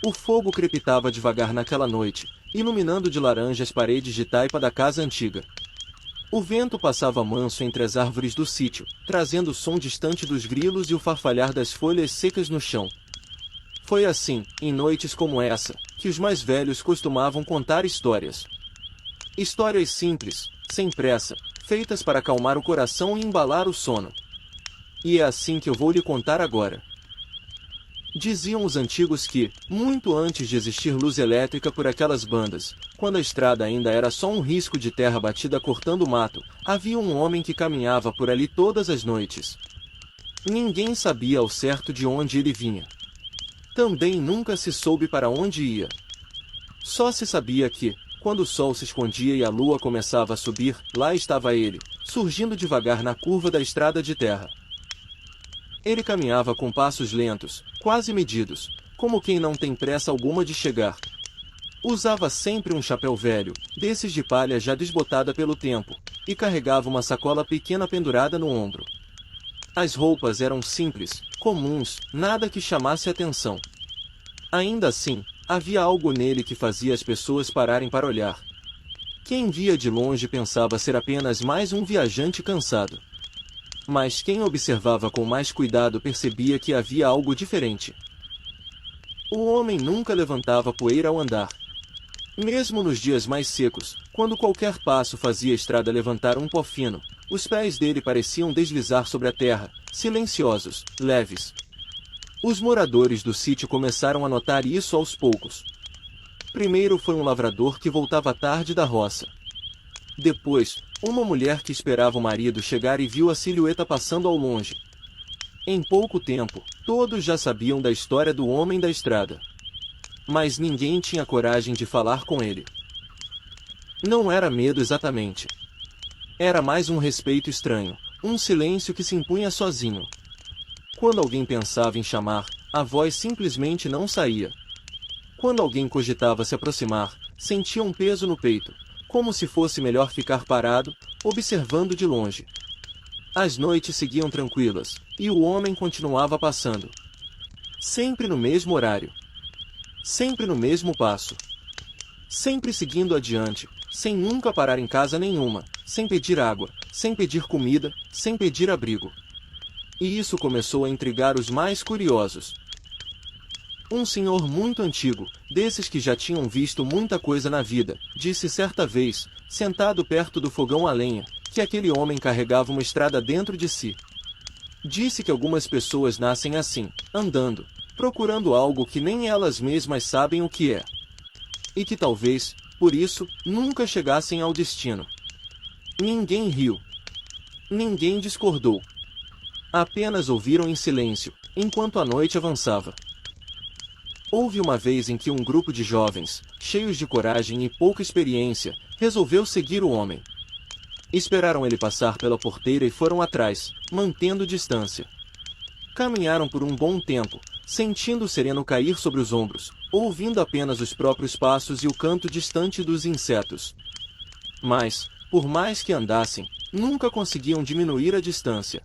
O fogo crepitava devagar naquela noite, iluminando de laranja as paredes de taipa da casa antiga. O vento passava manso entre as árvores do sítio, trazendo o som distante dos grilos e o farfalhar das folhas secas no chão. Foi assim, em noites como essa, que os mais velhos costumavam contar histórias. Histórias simples, sem pressa, feitas para acalmar o coração e embalar o sono. E é assim que eu vou lhe contar agora. Diziam os antigos que, muito antes de existir luz elétrica por aquelas bandas, quando a estrada ainda era só um risco de terra batida cortando o mato, havia um homem que caminhava por ali todas as noites. Ninguém sabia ao certo de onde ele vinha. Também nunca se soube para onde ia. Só se sabia que, quando o sol se escondia e a lua começava a subir, lá estava ele, surgindo devagar na curva da estrada de terra. Ele caminhava com passos lentos, quase medidos, como quem não tem pressa alguma de chegar. Usava sempre um chapéu velho, desses de palha já desbotada pelo tempo, e carregava uma sacola pequena pendurada no ombro. As roupas eram simples, comuns, nada que chamasse atenção. Ainda assim, havia algo nele que fazia as pessoas pararem para olhar. Quem via de longe pensava ser apenas mais um viajante cansado. Mas quem observava com mais cuidado percebia que havia algo diferente. O homem nunca levantava poeira ao andar. Mesmo nos dias mais secos, quando qualquer passo fazia a estrada levantar um pó fino, os pés dele pareciam deslizar sobre a terra, silenciosos, leves. Os moradores do sítio começaram a notar isso aos poucos. Primeiro foi um lavrador que voltava tarde da roça. Depois, uma mulher que esperava o marido chegar e viu a silhueta passando ao longe. Em pouco tempo, todos já sabiam da história do homem da estrada. Mas ninguém tinha coragem de falar com ele. Não era medo exatamente. Era mais um respeito estranho, um silêncio que se impunha sozinho. Quando alguém pensava em chamar, a voz simplesmente não saía. Quando alguém cogitava se aproximar, sentia um peso no peito, como se fosse melhor ficar parado, observando de longe. As noites seguiam tranquilas, e o homem continuava passando. Sempre no mesmo horário. Sempre no mesmo passo. Sempre seguindo adiante, sem nunca parar em casa nenhuma, sem pedir água, sem pedir comida, sem pedir abrigo. E isso começou a intrigar os mais curiosos. Um senhor muito antigo, desses que já tinham visto muita coisa na vida, disse certa vez, sentado perto do fogão a lenha, que aquele homem carregava uma estrada dentro de si. Disse que algumas pessoas nascem assim, andando, procurando algo que nem elas mesmas sabem o que é. E que talvez, por isso, nunca chegassem ao destino. Ninguém riu. Ninguém discordou. Apenas ouviram em silêncio, enquanto a noite avançava. Houve uma vez em que um grupo de jovens, cheios de coragem e pouca experiência, resolveu seguir o homem. Esperaram ele passar pela porteira e foram atrás, mantendo distância. Caminharam por um bom tempo, sentindo o sereno cair sobre os ombros, ouvindo apenas os próprios passos e o canto distante dos insetos. Mas, por mais que andassem, nunca conseguiam diminuir a distância.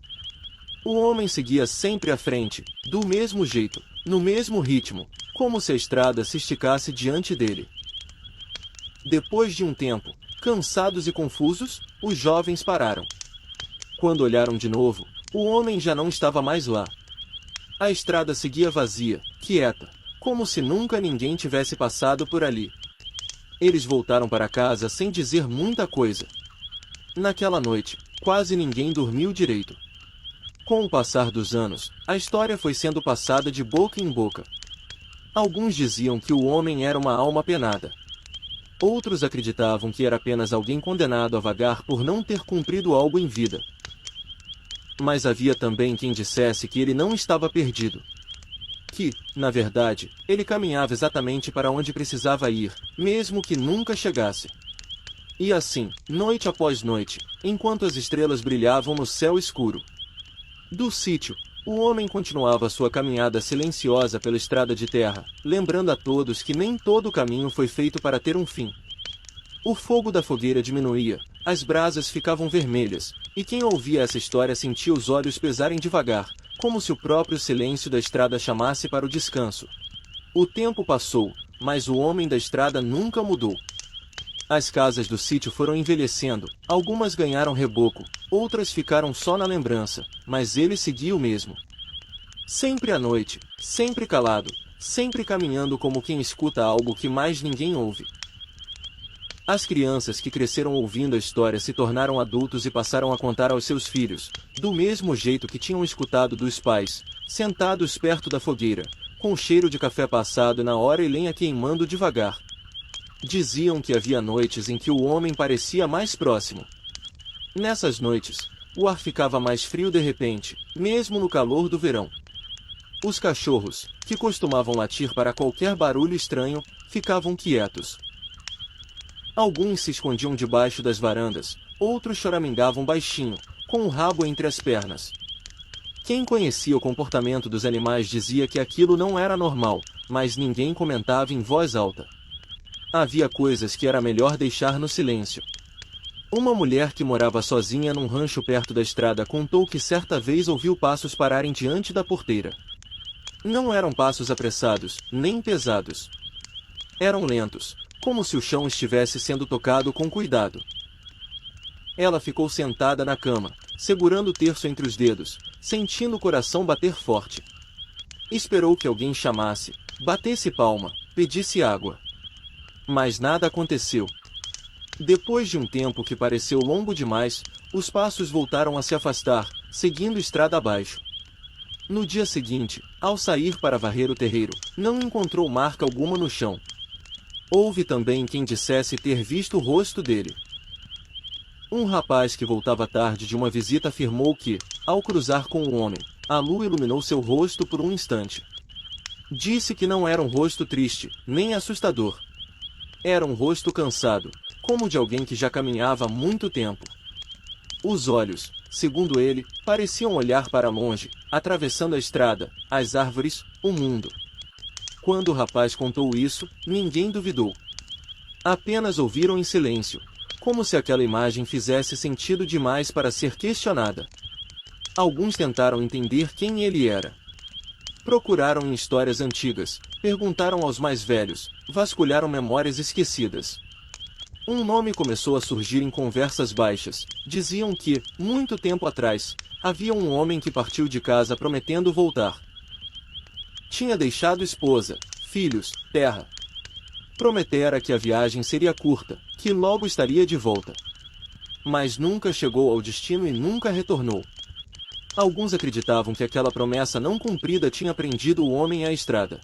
O homem seguia sempre à frente, do mesmo jeito, no mesmo ritmo, como se a estrada se esticasse diante dele. Depois de um tempo, cansados e confusos, os jovens pararam. Quando olharam de novo, o homem já não estava mais lá. A estrada seguia vazia, quieta, como se nunca ninguém tivesse passado por ali. Eles voltaram para casa sem dizer muita coisa. Naquela noite, quase ninguém dormiu direito. Com o passar dos anos, a história foi sendo passada de boca em boca. Alguns diziam que o homem era uma alma penada. Outros acreditavam que era apenas alguém condenado a vagar por não ter cumprido algo em vida. Mas havia também quem dissesse que ele não estava perdido. Que, na verdade, ele caminhava exatamente para onde precisava ir, mesmo que nunca chegasse. E assim, noite após noite, enquanto as estrelas brilhavam no céu escuro. Do sítio, o homem continuava sua caminhada silenciosa pela estrada de terra, lembrando a todos que nem todo o caminho foi feito para ter um fim. O fogo da fogueira diminuía, as brasas ficavam vermelhas, e quem ouvia essa história sentia os olhos pesarem devagar, como se o próprio silêncio da estrada chamasse para o descanso. O tempo passou, mas o homem da estrada nunca mudou. As casas do sítio foram envelhecendo, algumas ganharam reboco, outras ficaram só na lembrança, mas ele seguia o mesmo. Sempre à noite, sempre calado, sempre caminhando como quem escuta algo que mais ninguém ouve. As crianças que cresceram ouvindo a história se tornaram adultos e passaram a contar aos seus filhos, do mesmo jeito que tinham escutado dos pais, sentados perto da fogueira, com o cheiro de café passado na hora e lenha queimando devagar. Diziam que havia noites em que o homem parecia mais próximo. Nessas noites, o ar ficava mais frio de repente, mesmo no calor do verão. Os cachorros, que costumavam latir para qualquer barulho estranho, ficavam quietos. Alguns se escondiam debaixo das varandas, outros choramingavam baixinho, com o rabo entre as pernas. Quem conhecia o comportamento dos animais dizia que aquilo não era normal, mas ninguém comentava em voz alta. Havia coisas que era melhor deixar no silêncio. Uma mulher que morava sozinha num rancho perto da estrada contou que certa vez ouviu passos pararem diante da porteira. Não eram passos apressados, nem pesados. Eram lentos, como se o chão estivesse sendo tocado com cuidado. Ela ficou sentada na cama, segurando o terço entre os dedos, sentindo o coração bater forte. Esperou que alguém chamasse, batesse palma, pedisse água. Mas nada aconteceu. Depois de um tempo que pareceu longo demais, os passos voltaram a se afastar, seguindo estrada abaixo. No dia seguinte, ao sair para varrer o terreiro, não encontrou marca alguma no chão. Houve também quem dissesse ter visto o rosto dele. Um rapaz que voltava tarde de uma visita afirmou que, ao cruzar com o homem, a lua iluminou seu rosto por um instante. Disse que não era um rosto triste, nem assustador. Era um rosto cansado, como de alguém que já caminhava há muito tempo. Os olhos, segundo ele, pareciam olhar para longe, atravessando a estrada, as árvores, o mundo. Quando o rapaz contou isso, ninguém duvidou. Apenas ouviram em silêncio, como se aquela imagem fizesse sentido demais para ser questionada. Alguns tentaram entender quem ele era. Procuraram em histórias antigas, perguntaram aos mais velhos, vasculharam memórias esquecidas. Um nome começou a surgir em conversas baixas. Diziam que, muito tempo atrás, havia um homem que partiu de casa prometendo voltar. Tinha deixado esposa, filhos, terra. Prometera que a viagem seria curta, que logo estaria de volta. Mas nunca chegou ao destino e nunca retornou. Alguns acreditavam que aquela promessa não cumprida tinha prendido o homem à estrada.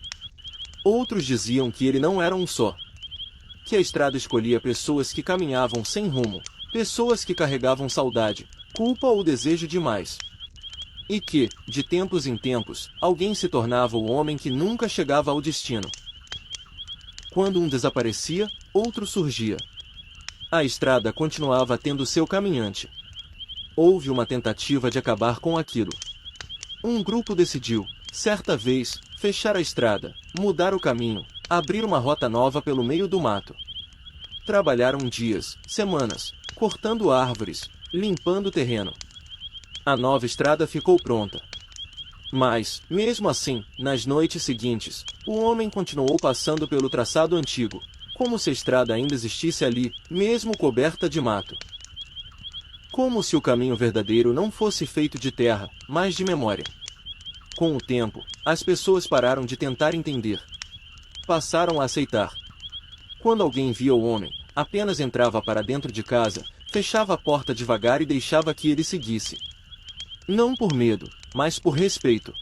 Outros diziam que ele não era um só. Que a estrada escolhia pessoas que caminhavam sem rumo, pessoas que carregavam saudade, culpa ou desejo demais. E que, de tempos em tempos, alguém se tornava o homem que nunca chegava ao destino. Quando um desaparecia, outro surgia. A estrada continuava tendo seu caminhante. Houve uma tentativa de acabar com aquilo. Um grupo decidiu, certa vez, fechar a estrada, mudar o caminho, abrir uma rota nova pelo meio do mato. Trabalharam dias, semanas, cortando árvores, limpando o terreno. A nova estrada ficou pronta. Mas, mesmo assim, nas noites seguintes, o homem continuou passando pelo traçado antigo, como se a estrada ainda existisse ali, mesmo coberta de mato. Como se o caminho verdadeiro não fosse feito de terra, mas de memória. Com o tempo, as pessoas pararam de tentar entender. Passaram a aceitar. Quando alguém via o homem, apenas entrava para dentro de casa, fechava a porta devagar e deixava que ele seguisse. Não por medo, mas por respeito.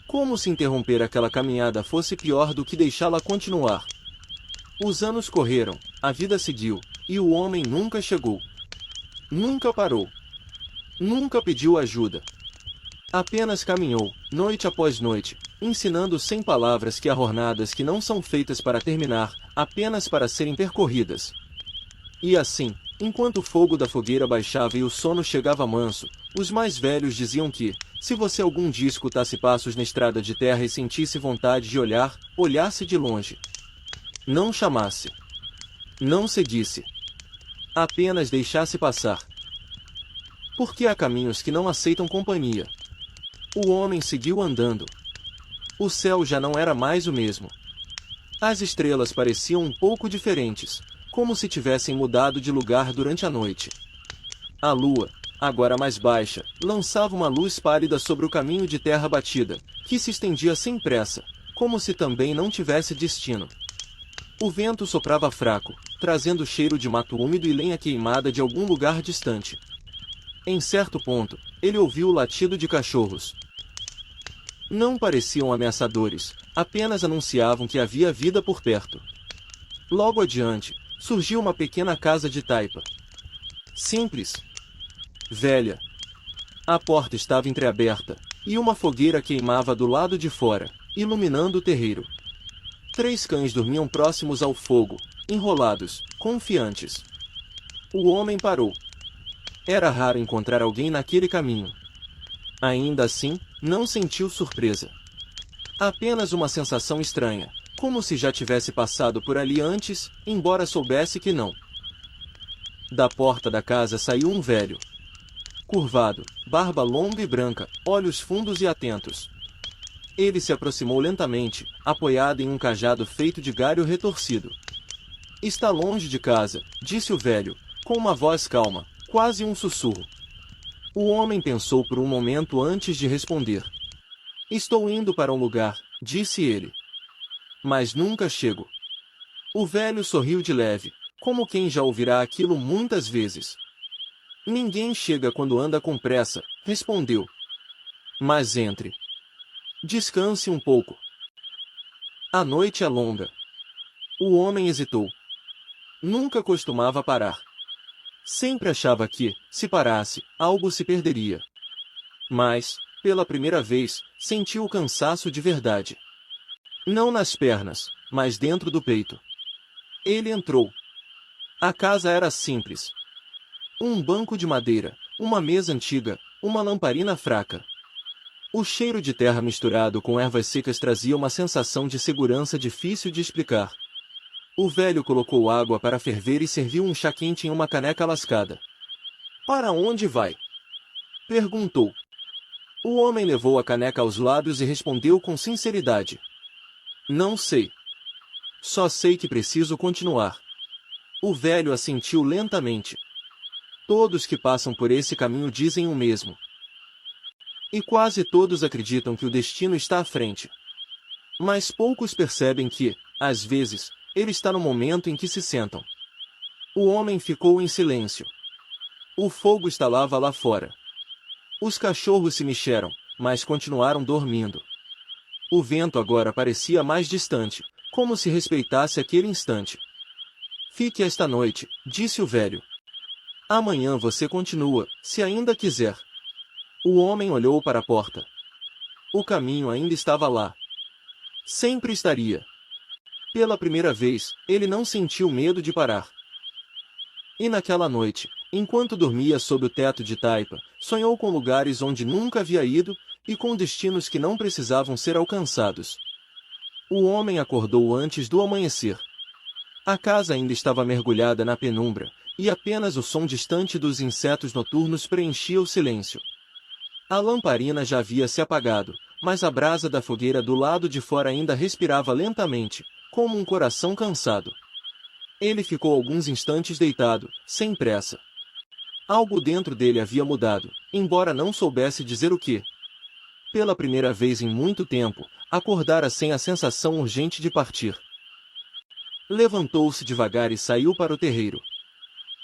Como se interromper aquela caminhada fosse pior do que deixá-la continuar. Os anos correram, a vida seguiu, e o homem nunca chegou. Nunca parou. Nunca pediu ajuda. Apenas caminhou, noite após noite, ensinando sem palavras que há jornadas que não são feitas para terminar, apenas para serem percorridas. E assim, enquanto o fogo da fogueira baixava e o sono chegava manso, os mais velhos diziam que, se você algum dia escutasse passos na estrada de terra e sentisse vontade de olhar, olhasse de longe. Não chamasse. Não seguisse. Apenas deixasse passar. Porque há caminhos que não aceitam companhia. O homem seguiu andando. O céu já não era mais o mesmo. As estrelas pareciam um pouco diferentes, como se tivessem mudado de lugar durante a noite. A lua, agora mais baixa, lançava uma luz pálida sobre o caminho de terra batida, que se estendia sem pressa, como se também não tivesse destino. O vento soprava fraco, trazendo cheiro de mato úmido e lenha queimada de algum lugar distante. Em certo ponto, ele ouviu o latido de cachorros. Não pareciam ameaçadores, apenas anunciavam que havia vida por perto. Logo adiante, surgiu uma pequena casa de taipa. Simples. Velha. A porta estava entreaberta, e uma fogueira queimava do lado de fora, iluminando o terreiro. 3 cães dormiam próximos ao fogo, enrolados, confiantes. O homem parou. Era raro encontrar alguém naquele caminho. Ainda assim, não sentiu surpresa. Apenas uma sensação estranha, como se já tivesse passado por ali antes, embora soubesse que não. Da porta da casa saiu um velho. Curvado, barba longa e branca, olhos fundos e atentos. Ele se aproximou lentamente, apoiado em um cajado feito de galho retorcido. Está longe de casa, disse o velho, com uma voz calma, quase um sussurro. O homem pensou por um momento antes de responder. Estou indo para um lugar, disse ele. Mas nunca chego. O velho sorriu de leve, como quem já ouvirá aquilo muitas vezes. Ninguém chega quando anda com pressa, respondeu. Mas entre. Descanse um pouco. A noite é longa. O homem hesitou. Nunca costumava parar. Sempre achava que, se parasse, algo se perderia. Mas, pela primeira vez, sentiu o cansaço de verdade. Não nas pernas, mas dentro do peito. Ele entrou. A casa era simples. Um banco de madeira, uma mesa antiga, uma lamparina fraca. O cheiro de terra misturado com ervas secas trazia uma sensação de segurança difícil de explicar. O velho colocou água para ferver e serviu um chá quente em uma caneca lascada. Para onde vai? Perguntou. O homem levou a caneca aos lábios e respondeu com sinceridade. Não sei. Só sei que preciso continuar. O velho assentiu lentamente. Todos que passam por esse caminho dizem o mesmo. E quase todos acreditam que o destino está à frente. Mas poucos percebem que, às vezes, ele está no momento em que se sentam. O homem ficou em silêncio. O fogo estalava lá fora. Os cachorros se mexeram, mas continuaram dormindo. O vento agora parecia mais distante, como se respeitasse aquele instante. Fique esta noite, disse o velho. Amanhã você continua, se ainda quiser. O homem olhou para a porta. O caminho ainda estava lá. Sempre estaria. Pela primeira vez, ele não sentiu medo de parar. E naquela noite, enquanto dormia sob o teto de taipa, sonhou com lugares onde nunca havia ido e com destinos que não precisavam ser alcançados. O homem acordou antes do amanhecer. A casa ainda estava mergulhada na penumbra, e apenas o som distante dos insetos noturnos preenchia o silêncio. A lamparina já havia se apagado, mas a brasa da fogueira do lado de fora ainda respirava lentamente, como um coração cansado. Ele ficou alguns instantes deitado, sem pressa. Algo dentro dele havia mudado, embora não soubesse dizer o que. Pela primeira vez em muito tempo, acordara sem a sensação urgente de partir. Levantou-se devagar e saiu para o terreiro.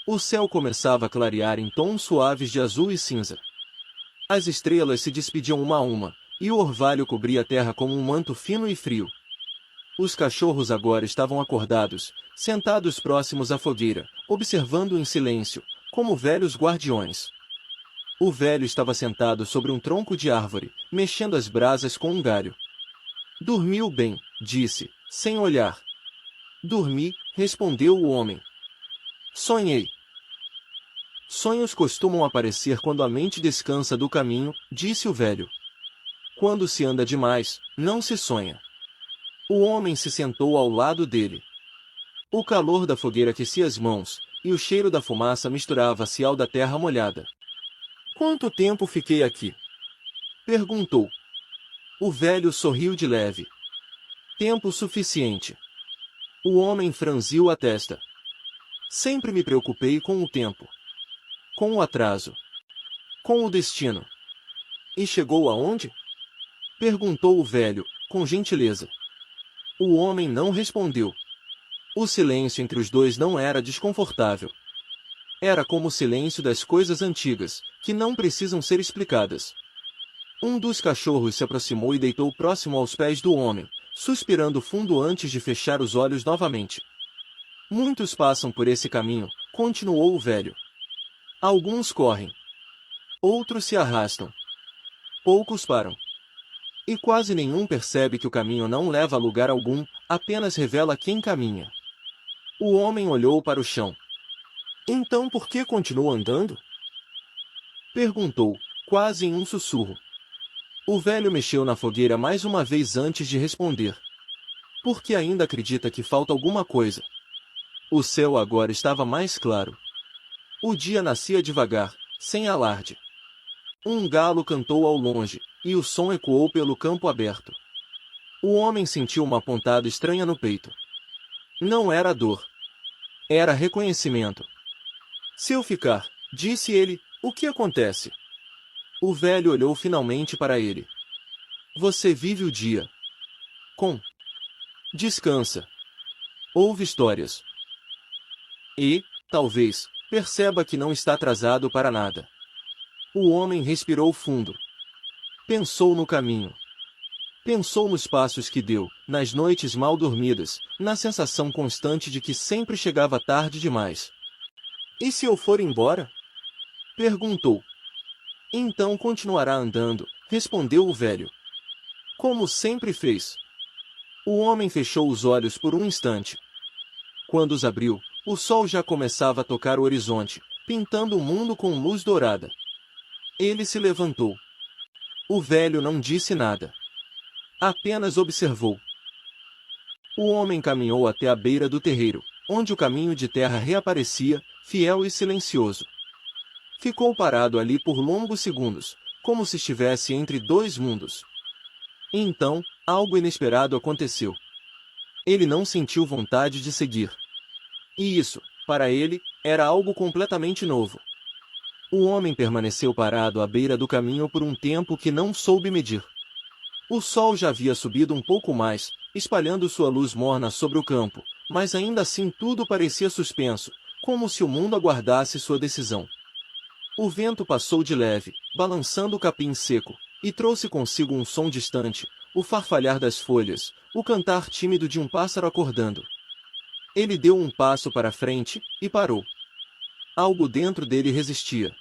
O céu começava a clarear em tons suaves de azul e cinza. As estrelas se despediam uma a uma, e o orvalho cobria a terra como um manto fino e frio. Os cachorros agora estavam acordados, sentados próximos à fogueira, observando em silêncio, como velhos guardiões. O velho estava sentado sobre um tronco de árvore, mexendo as brasas com um galho. Dormiu bem, disse, sem olhar. Dormi, respondeu o homem. Sonhei. Sonhos costumam aparecer quando a mente descansa do caminho, disse o velho. Quando se anda demais, não se sonha. O homem se sentou ao lado dele. O calor da fogueira aquecia as mãos, e o cheiro da fumaça misturava-se ao da terra molhada. Quanto tempo fiquei aqui? Perguntou. O velho sorriu de leve. Tempo suficiente. O homem franziu a testa. Sempre me preocupei com o tempo, com o atraso, com o destino. E chegou aonde? Perguntou o velho, com gentileza. O homem não respondeu. O silêncio entre os dois não era desconfortável. Era como o silêncio das coisas antigas, que não precisam ser explicadas. Um dos cachorros se aproximou e deitou próximo aos pés do homem, suspirando fundo antes de fechar os olhos novamente. Muitos passam por esse caminho, continuou o velho. Alguns correm. Outros se arrastam. Poucos param. E quase nenhum percebe que o caminho não leva a lugar algum, apenas revela quem caminha. O homem olhou para o chão. Então por que continua andando? Perguntou, quase em um sussurro. O velho mexeu na fogueira mais uma vez antes de responder. Porque ainda acredita que falta alguma coisa. O céu agora estava mais claro. O dia nascia devagar, sem alarde. Um galo cantou ao longe, e o som ecoou pelo campo aberto. O homem sentiu uma pontada estranha no peito. Não era dor. Era reconhecimento. Se eu ficar, disse ele, o que acontece? O velho olhou finalmente para ele. Você vive o dia. Com. Descansa. Ouve histórias. E, talvez, perceba que não está atrasado para nada. O homem respirou fundo. Pensou no caminho. Pensou nos passos que deu, nas noites mal dormidas, na sensação constante de que sempre chegava tarde demais. E se eu for embora? Perguntou. Então continuará andando, respondeu o velho. Como sempre fez. O homem fechou os olhos por um instante. Quando os abriu, o sol já começava a tocar o horizonte, pintando o mundo com luz dourada. Ele se levantou. O velho não disse nada. Apenas observou. O homem caminhou até a beira do terreiro, onde o caminho de terra reaparecia, fiel e silencioso. Ficou parado ali por longos segundos, como se estivesse entre dois mundos. E então, algo inesperado aconteceu. Ele não sentiu vontade de seguir. E isso, para ele, era algo completamente novo. O homem permaneceu parado à beira do caminho por um tempo que não soube medir. O sol já havia subido um pouco mais, espalhando sua luz morna sobre o campo, mas ainda assim tudo parecia suspenso, como se o mundo aguardasse sua decisão. O vento passou de leve, balançando o capim seco, e trouxe consigo um som distante, o farfalhar das folhas, o cantar tímido de um pássaro acordando. Ele deu um passo para frente, e parou. Algo dentro dele resistia.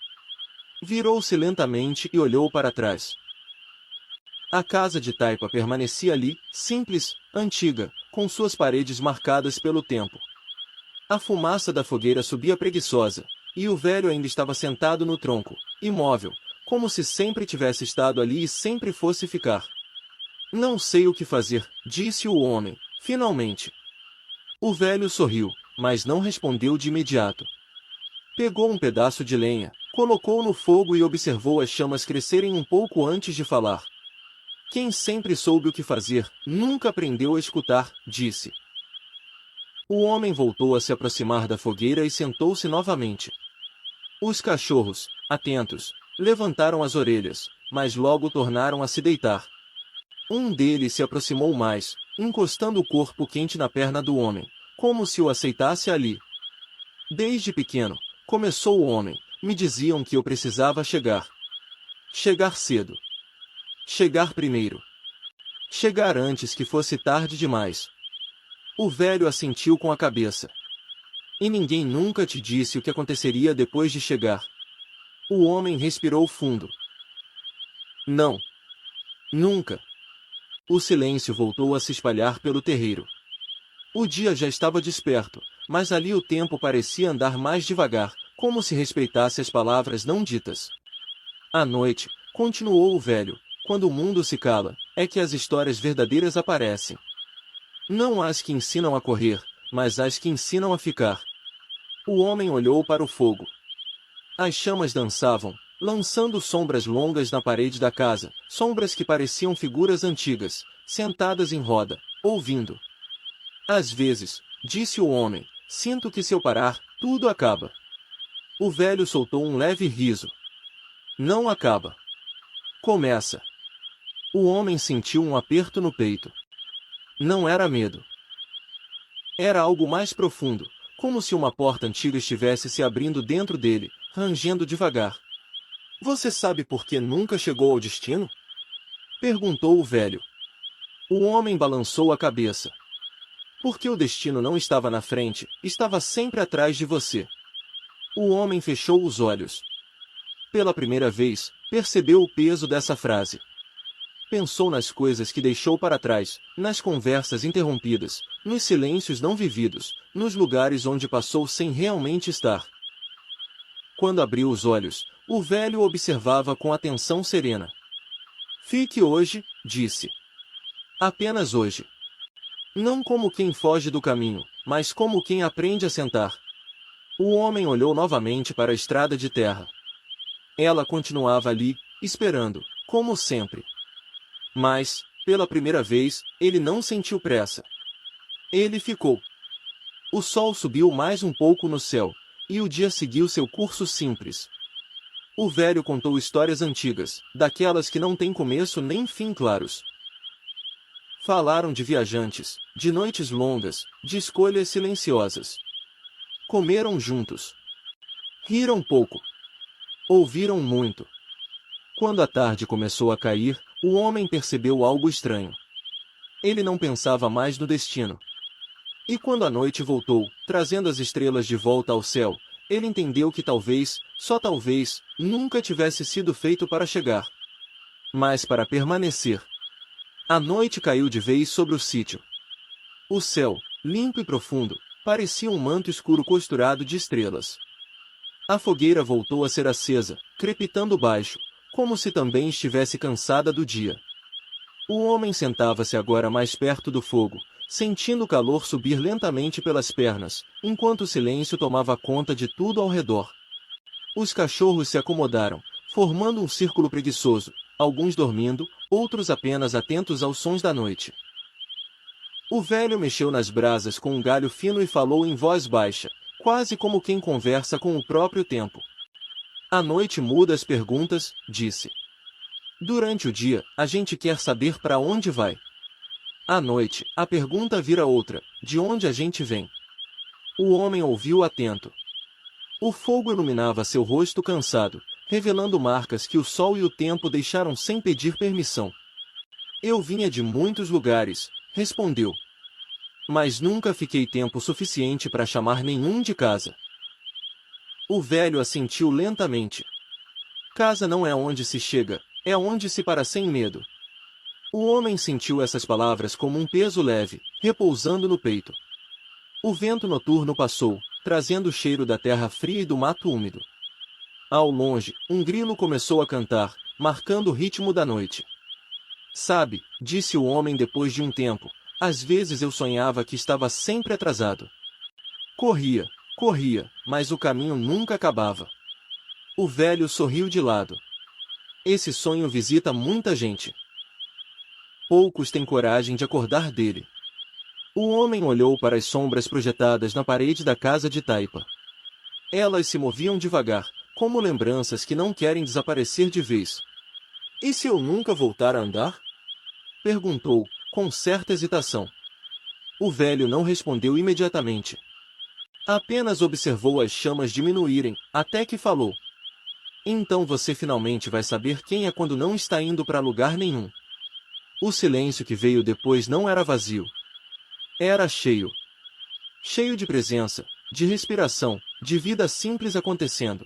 Virou-se lentamente e olhou para trás. A casa de taipa permanecia ali, simples, antiga, com suas paredes marcadas pelo tempo. A fumaça da fogueira subia preguiçosa, e o velho ainda estava sentado no tronco, imóvel, como se sempre tivesse estado ali e sempre fosse ficar. Não sei o que fazer, disse o homem, finalmente. O velho sorriu, mas não respondeu de imediato. Pegou um pedaço de lenha, colocou no fogo e observou as chamas crescerem um pouco antes de falar. Quem sempre soube o que fazer, nunca aprendeu a escutar, disse. O homem voltou a se aproximar da fogueira e sentou-se novamente. Os cachorros, atentos, levantaram as orelhas, mas logo tornaram a se deitar. Um deles se aproximou mais, encostando o corpo quente na perna do homem, como se o aceitasse ali. Desde pequeno, começou o homem, me diziam que eu precisava chegar. Chegar cedo. Chegar primeiro. Chegar antes que fosse tarde demais. O velho assentiu com a cabeça. E ninguém nunca te disse o que aconteceria depois de chegar. O homem respirou fundo. Não. Nunca. O silêncio voltou a se espalhar pelo terreiro. O dia já estava desperto, mas ali o tempo parecia andar mais devagar, como se respeitasse as palavras não ditas. À noite, continuou o velho, quando o mundo se cala, é que as histórias verdadeiras aparecem. Não as que ensinam a correr, mas as que ensinam a ficar. O homem olhou para o fogo. As chamas dançavam, lançando sombras longas na parede da casa, sombras que pareciam figuras antigas, sentadas em roda, ouvindo. Às vezes, disse o homem, sinto que se eu parar, tudo acaba. O velho soltou um leve riso. Não acaba. Começa. O homem sentiu um aperto no peito. Não era medo. Era algo mais profundo, como se uma porta antiga estivesse se abrindo dentro dele, rangendo devagar. Você sabe por que nunca chegou ao destino? Perguntou o velho. O homem balançou a cabeça. Porque o destino não estava na frente, estava sempre atrás de você. O homem fechou os olhos. Pela primeira vez, percebeu o peso dessa frase. Pensou nas coisas que deixou para trás, nas conversas interrompidas, nos silêncios não vividos, nos lugares onde passou sem realmente estar. Quando abriu os olhos, o velho observava com atenção serena. Fique hoje, disse. Apenas hoje. Não como quem foge do caminho, mas como quem aprende a sentar. O homem olhou novamente para a estrada de terra. Ela continuava ali, esperando, como sempre. Mas, pela primeira vez, ele não sentiu pressa. Ele ficou. O sol subiu mais um pouco no céu, e o dia seguiu seu curso simples. O velho contou histórias antigas, daquelas que não têm começo nem fim claros. Falaram de viajantes, de noites longas, de escolhas silenciosas. Comeram juntos. Riram pouco. Ouviram muito. Quando a tarde começou a cair, o homem percebeu algo estranho. Ele não pensava mais no destino. E quando a noite voltou, trazendo as estrelas de volta ao céu, ele entendeu que talvez, só talvez, nunca tivesse sido feito para chegar, mas para permanecer. A noite caiu de vez sobre o sítio. O céu, limpo e profundo, parecia um manto escuro costurado de estrelas. A fogueira voltou a ser acesa, crepitando baixo, como se também estivesse cansada do dia. O homem sentava-se agora mais perto do fogo, sentindo o calor subir lentamente pelas pernas, enquanto o silêncio tomava conta de tudo ao redor. Os cachorros se acomodaram, formando um círculo preguiçoso, alguns dormindo, outros apenas atentos aos sons da noite. O velho mexeu nas brasas com um galho fino e falou em voz baixa, quase como quem conversa com o próprio tempo. A noite muda as perguntas, disse. Durante o dia, a gente quer saber para onde vai. À noite, a pergunta vira outra, de onde a gente vem. O homem ouviu atento. O fogo iluminava seu rosto cansado, revelando marcas que o sol e o tempo deixaram sem pedir permissão. Eu vinha de muitos lugares, respondeu. Mas nunca fiquei tempo suficiente para chamar nenhum de casa. O velho assentiu lentamente. Casa não é onde se chega, é onde se para sem medo. O homem sentiu essas palavras como um peso leve, repousando no peito. O vento noturno passou, trazendo o cheiro da terra fria e do mato úmido. Ao longe, um grilo começou a cantar, marcando o ritmo da noite. Sabe, disse o homem depois de um tempo, às vezes eu sonhava que estava sempre atrasado. Corria, corria, mas o caminho nunca acabava. O velho sorriu de lado. Esse sonho visita muita gente. Poucos têm coragem de acordar dele. O homem olhou para as sombras projetadas na parede da casa de taipa. Elas se moviam devagar, como lembranças que não querem desaparecer de vez. E se eu nunca voltar a andar? Perguntou, com certa hesitação. O velho não respondeu imediatamente. Apenas observou as chamas diminuírem, até que falou. Então você finalmente vai saber quem é quando não está indo para lugar nenhum. O silêncio que veio depois não era vazio. Era cheio. Cheio de presença, de respiração, de vida simples acontecendo.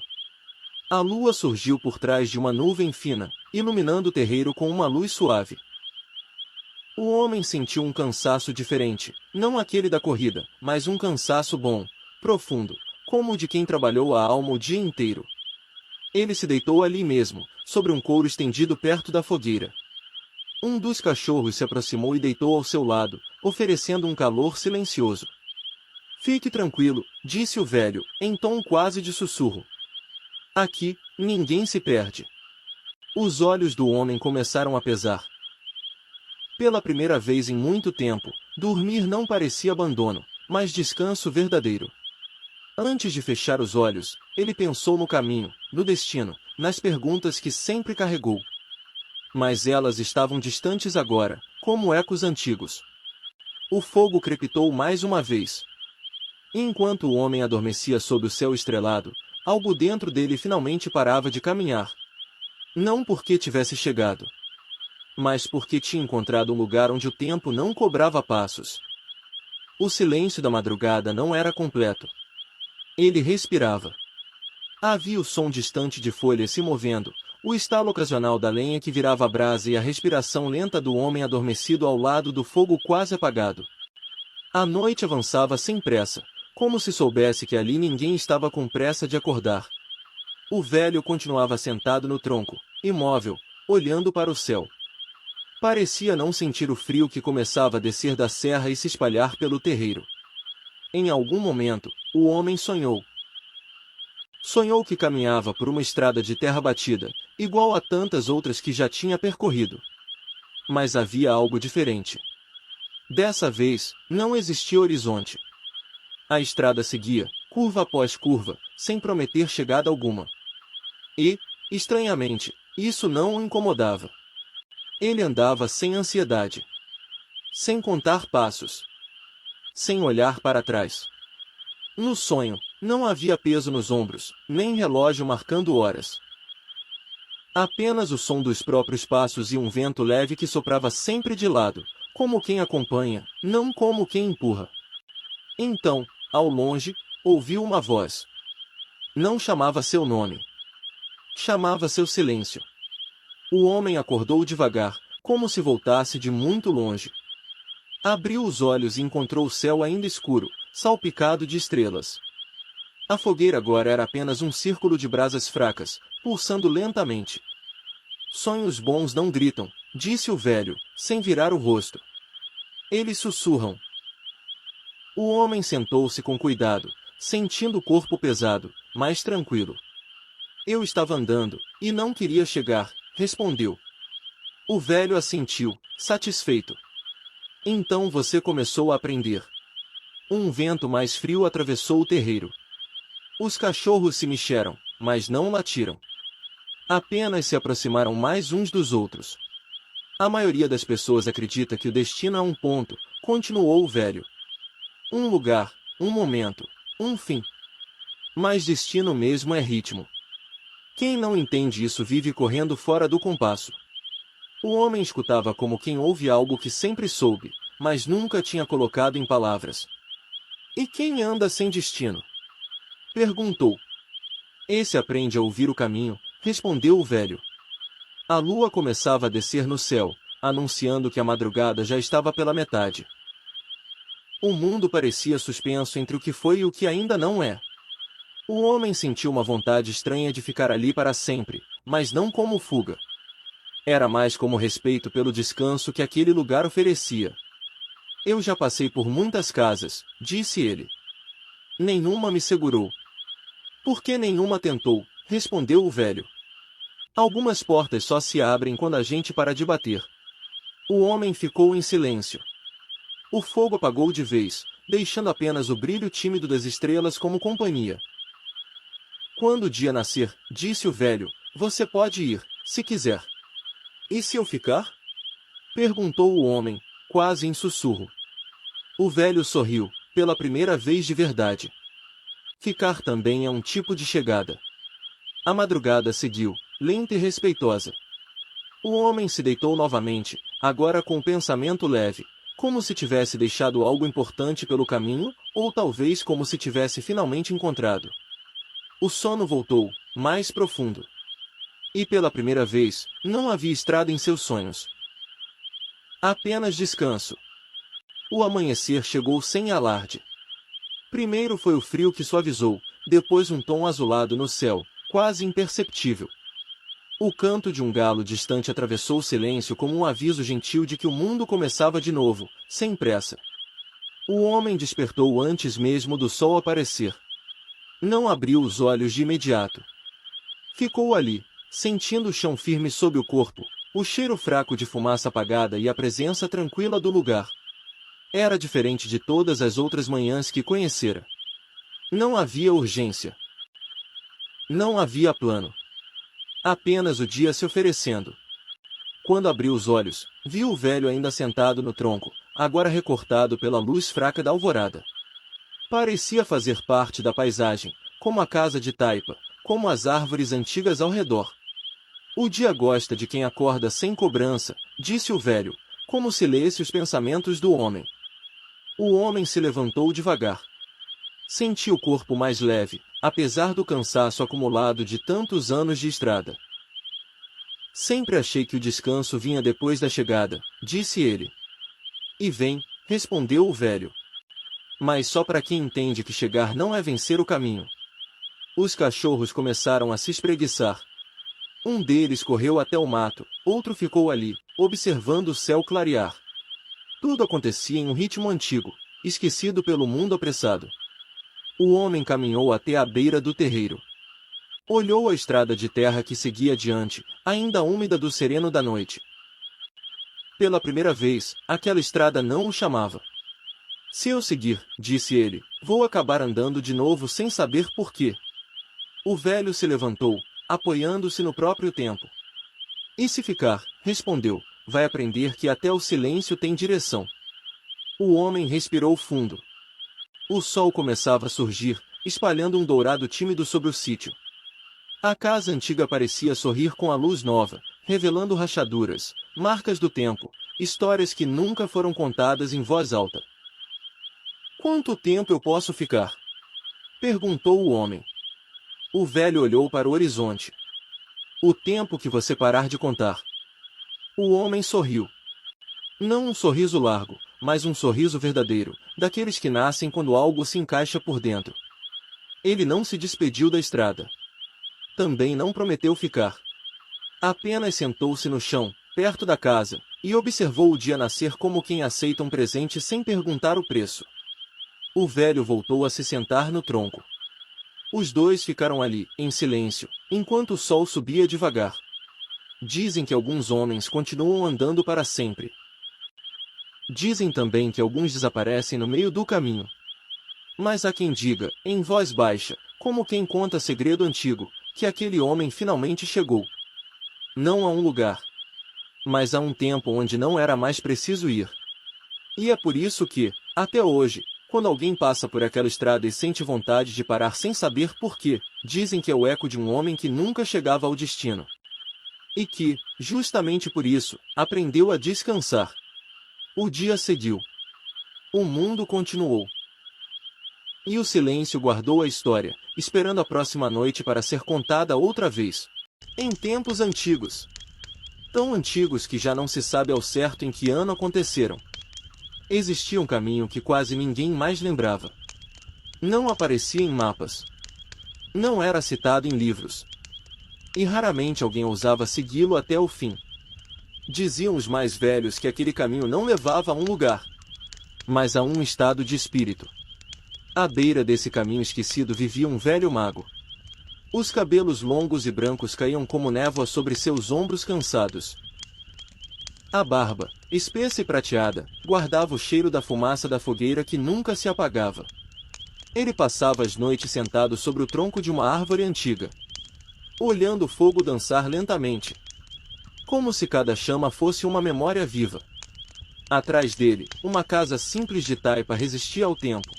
A lua surgiu por trás de uma nuvem fina, iluminando o terreiro com uma luz suave. O homem sentiu um cansaço diferente, não aquele da corrida, mas um cansaço bom, profundo, como o de quem trabalhou a alma o dia inteiro. Ele se deitou ali mesmo, sobre um couro estendido perto da fogueira. Um dos cachorros se aproximou e deitou ao seu lado, oferecendo um calor silencioso. Fique tranquilo, disse o velho, em tom quase de sussurro. Aqui, ninguém se perde. Os olhos do homem começaram a pesar. Pela primeira vez em muito tempo, dormir não parecia abandono, mas descanso verdadeiro. Antes de fechar os olhos, ele pensou no caminho, no destino, nas perguntas que sempre carregou. Mas elas estavam distantes agora, como ecos antigos. O fogo crepitou mais uma vez. Enquanto o homem adormecia sob o céu estrelado, algo dentro dele finalmente parava de caminhar. Não porque tivesse chegado, mas porque tinha encontrado um lugar onde o tempo não cobrava passos. O silêncio da madrugada não era completo. Ele respirava. Havia o som distante de folhas se movendo, o estalo ocasional da lenha que virava a brasa e a respiração lenta do homem adormecido ao lado do fogo quase apagado. A noite avançava sem pressa, como se soubesse que ali ninguém estava com pressa de acordar. O velho continuava sentado no tronco, imóvel, olhando para o céu. Parecia não sentir o frio que começava a descer da serra e se espalhar pelo terreiro. Em algum momento, o homem sonhou. Sonhou que caminhava por uma estrada de terra batida, igual a tantas outras que já tinha percorrido. Mas havia algo diferente. Dessa vez, não existia horizonte. A estrada seguia, curva após curva, sem prometer chegada alguma. E, estranhamente, isso não o incomodava. Ele andava sem ansiedade. Sem contar passos. Sem olhar para trás. No sonho, não havia peso nos ombros, nem relógio marcando horas. Apenas o som dos próprios passos e um vento leve que soprava sempre de lado, como quem acompanha, não como quem empurra. Então, ao longe, ouviu uma voz. Não chamava seu nome. Chamava seu silêncio. O homem acordou devagar, como se voltasse de muito longe. Abriu os olhos e encontrou o céu ainda escuro, salpicado de estrelas. A fogueira agora era apenas um círculo de brasas fracas, pulsando lentamente. Sonhos bons não gritam, disse o velho, sem virar o rosto. Eles sussurram. O homem sentou-se com cuidado, sentindo o corpo pesado, mas tranquilo. Eu estava andando, e não queria chegar, respondeu. O velho assentiu, satisfeito. Então você começou a aprender. Um vento mais frio atravessou o terreiro. Os cachorros se mexeram, mas não latiram. Apenas se aproximaram mais uns dos outros. A maioria das pessoas acredita que o destino é um ponto, continuou o velho. Um lugar, um momento, um fim. Mas destino mesmo é ritmo. Quem não entende isso vive correndo fora do compasso. O homem escutava como quem ouve algo que sempre soube, mas nunca tinha colocado em palavras. E quem anda sem destino? Perguntou. Esse aprende a ouvir o caminho, respondeu o velho. A lua começava a descer no céu, anunciando que a madrugada já estava pela metade. O mundo parecia suspenso entre o que foi e o que ainda não é. O homem sentiu uma vontade estranha de ficar ali para sempre, mas não como fuga. Era mais como respeito pelo descanso que aquele lugar oferecia. Eu já passei por muitas casas, disse ele. Nenhuma me segurou. Por que nenhuma tentou? Respondeu o velho. Algumas portas só se abrem quando a gente para de bater. O homem ficou em silêncio. O fogo apagou de vez, deixando apenas o brilho tímido das estrelas como companhia. Quando o dia nascer, disse o velho, você pode ir, se quiser. E se eu ficar? Perguntou o homem, quase em sussurro. O velho sorriu, pela primeira vez de verdade. Ficar também é um tipo de chegada. A madrugada seguiu, lenta e respeitosa. O homem se deitou novamente, agora com o pensamento leve, como se tivesse deixado algo importante pelo caminho, ou talvez como se tivesse finalmente encontrado. O sono voltou, mais profundo. E pela primeira vez, não havia estrada em seus sonhos. Apenas descanso. O amanhecer chegou sem alarde. Primeiro foi o frio que suavizou, depois um tom azulado no céu, quase imperceptível. O canto de um galo distante atravessou o silêncio como um aviso gentil de que o mundo começava de novo, sem pressa. O homem despertou antes mesmo do sol aparecer. Não abriu os olhos de imediato. Ficou ali, sentindo o chão firme sob o corpo, o cheiro fraco de fumaça apagada e a presença tranquila do lugar. Era diferente de todas as outras manhãs que conhecera. Não havia urgência. Não havia plano. Apenas o dia se oferecendo. Quando abriu os olhos, viu o velho ainda sentado no tronco, agora recortado pela luz fraca da alvorada. Parecia fazer parte da paisagem, como a casa de taipa, como as árvores antigas ao redor. O dia gosta de quem acorda sem cobrança, disse o velho, como se lesse os pensamentos do homem. O homem se levantou devagar. Sentiu o corpo mais leve, apesar do cansaço acumulado de tantos anos de estrada. Sempre achei que o descanso vinha depois da chegada, disse ele. E vem, respondeu o velho. Mas só para quem entende que chegar não é vencer o caminho. Os cachorros começaram a se espreguiçar. Um deles correu até o mato, outro ficou ali, observando o céu clarear. Tudo acontecia em um ritmo antigo, esquecido pelo mundo apressado. O homem caminhou até a beira do terreiro. Olhou a estrada de terra que seguia adiante, ainda úmida do sereno da noite. Pela primeira vez, aquela estrada não o chamava. Se eu seguir, disse ele, vou acabar andando de novo sem saber por quê. O velho se levantou, apoiando-se no próprio tempo. E se ficar, respondeu, vai aprender que até o silêncio tem direção. O homem respirou fundo. O sol começava a surgir, espalhando um dourado tímido sobre o sítio. A casa antiga parecia sorrir com a luz nova, revelando rachaduras, marcas do tempo, histórias que nunca foram contadas em voz alta. Quanto tempo eu posso ficar? Perguntou o homem. O velho olhou para o horizonte. O tempo que você parar de contar. O homem sorriu. Não um sorriso largo, mas um sorriso verdadeiro, daqueles que nascem quando algo se encaixa por dentro. Ele não se despediu da estrada. Também não prometeu ficar. Apenas sentou-se no chão, perto da casa, e observou o dia nascer como quem aceita um presente sem perguntar o preço. O velho voltou a se sentar no tronco. Os dois ficaram ali, em silêncio, enquanto o sol subia devagar. Dizem que alguns homens continuam andando para sempre. Dizem também que alguns desaparecem no meio do caminho. Mas há quem diga, em voz baixa, como quem conta segredo antigo, que aquele homem finalmente chegou. Não a um lugar, mas a um tempo onde não era mais preciso ir. E é por isso que, até hoje, quando alguém passa por aquela estrada e sente vontade de parar sem saber por quê, dizem que é o eco de um homem que nunca chegava ao destino. E que, justamente por isso, aprendeu a descansar. O dia seguiu. O mundo continuou. E o silêncio guardou a história, esperando a próxima noite para ser contada outra vez. Em tempos antigos. Tão antigos que já não se sabe ao certo em que ano aconteceram. Existia um caminho que quase ninguém mais lembrava. Não aparecia em mapas. Não era citado em livros. E raramente alguém ousava segui-lo até o fim. Diziam os mais velhos que aquele caminho não levava a um lugar, mas a um estado de espírito. À beira desse caminho esquecido vivia um velho mago. Os cabelos longos e brancos caíam como névoa sobre seus ombros cansados. A barba, espessa e prateada, guardava o cheiro da fumaça da fogueira que nunca se apagava. Ele passava as noites sentado sobre o tronco de uma árvore antiga, olhando o fogo dançar lentamente, como se cada chama fosse uma memória viva. Atrás dele, uma casa simples de taipa resistia ao tempo.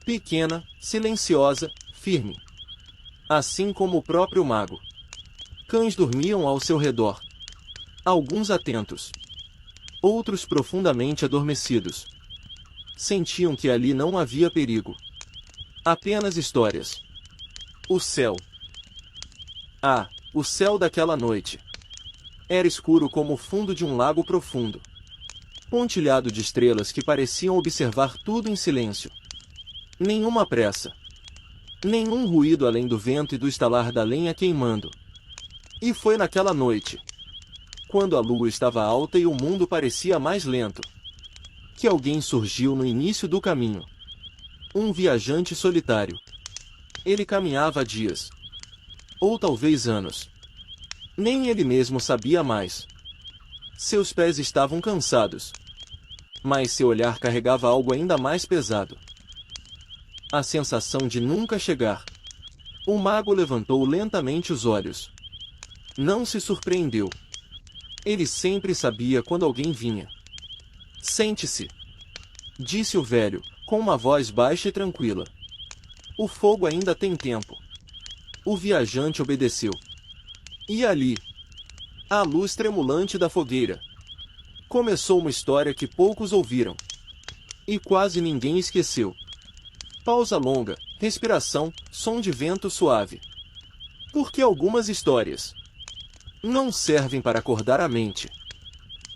Pequena, silenciosa, firme. Assim como o próprio mago. Cães dormiam ao seu redor. Alguns atentos. Outros profundamente adormecidos. Sentiam que ali não havia perigo. Apenas histórias. O céu. Ah, o céu daquela noite. Era escuro como o fundo de um lago profundo. Pontilhado de estrelas que pareciam observar tudo em silêncio. Nenhuma pressa. Nenhum ruído além do vento e do estalar da lenha queimando. E foi naquela noite, quando a lua estava alta e o mundo parecia mais lento, que alguém surgiu no início do caminho. Um viajante solitário. Ele caminhava há dias. Ou talvez anos. Nem ele mesmo sabia mais. Seus pés estavam cansados. Mas seu olhar carregava algo ainda mais pesado. A sensação de nunca chegar. O mago levantou lentamente os olhos. Não se surpreendeu. Ele sempre sabia quando alguém vinha. Sente-se, disse o velho, com uma voz baixa e tranquila. O fogo ainda tem tempo. O viajante obedeceu. E ali, à luz tremulante da fogueira, começou uma história que poucos ouviram. E quase ninguém esqueceu. Pausa longa, respiração, som de vento suave. Porque algumas histórias não servem para acordar a mente,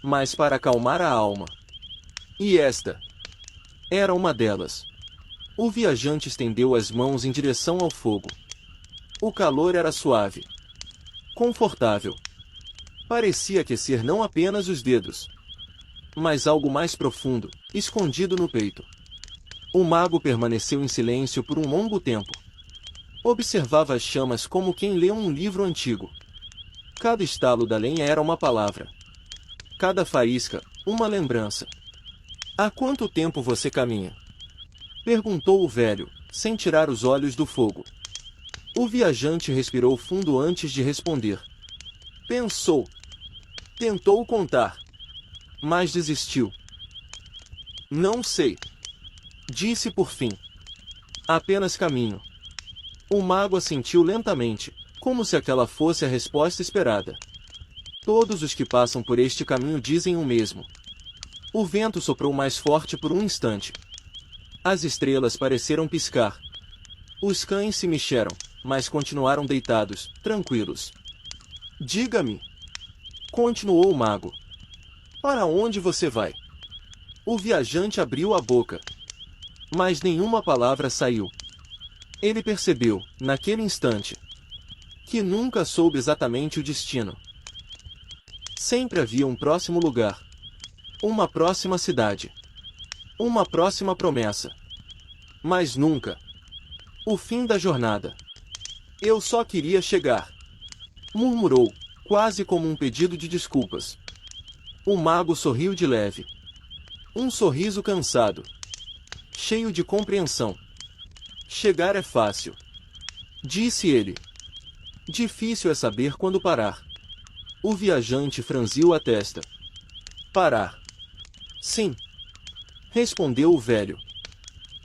mas para acalmar a alma. E esta era uma delas. O viajante estendeu as mãos em direção ao fogo. O calor era suave, confortável. Parecia aquecer não apenas os dedos, mas algo mais profundo, escondido no peito. O mago permaneceu em silêncio por um longo tempo. Observava as chamas como quem lê um livro antigo. Cada estalo da lenha era uma palavra. Cada faísca, uma lembrança. Há quanto tempo você caminha? Perguntou o velho, sem tirar os olhos do fogo. O viajante respirou fundo antes de responder. Pensou. Tentou contar. Mas desistiu. Não sei. Disse por fim. Apenas caminho. O mago assentiu lentamente, como se aquela fosse a resposta esperada. Todos os que passam por este caminho dizem o mesmo. O vento soprou mais forte por um instante. As estrelas pareceram piscar. Os cães se mexeram, mas continuaram deitados, tranquilos. Diga-me, continuou o mago. Para onde você vai? O viajante abriu a boca, mas nenhuma palavra saiu. Ele percebeu, naquele instante, que nunca soube exatamente o destino. Sempre havia um próximo lugar, uma próxima cidade, uma próxima promessa. Mas nunca o fim da jornada. Eu só queria chegar, murmurou, quase como um pedido de desculpas. O mago sorriu de leve. Um sorriso cansado, cheio de compreensão. Chegar é fácil, disse ele. Difícil é saber quando parar. O viajante franziu a testa. Parar. Sim, respondeu o velho.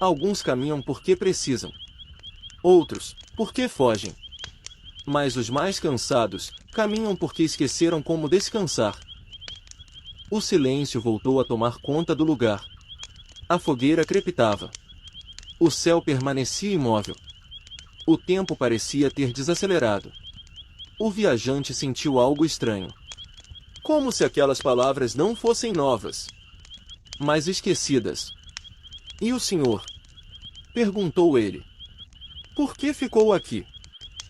Alguns caminham porque precisam. Outros, porque fogem. Mas os mais cansados, caminham porque esqueceram como descansar. O silêncio voltou a tomar conta do lugar. A fogueira crepitava. O céu permanecia imóvel. O tempo parecia ter desacelerado. O viajante sentiu algo estranho. Como se aquelas palavras não fossem novas, mas esquecidas. E o senhor? Perguntou ele. Por que ficou aqui?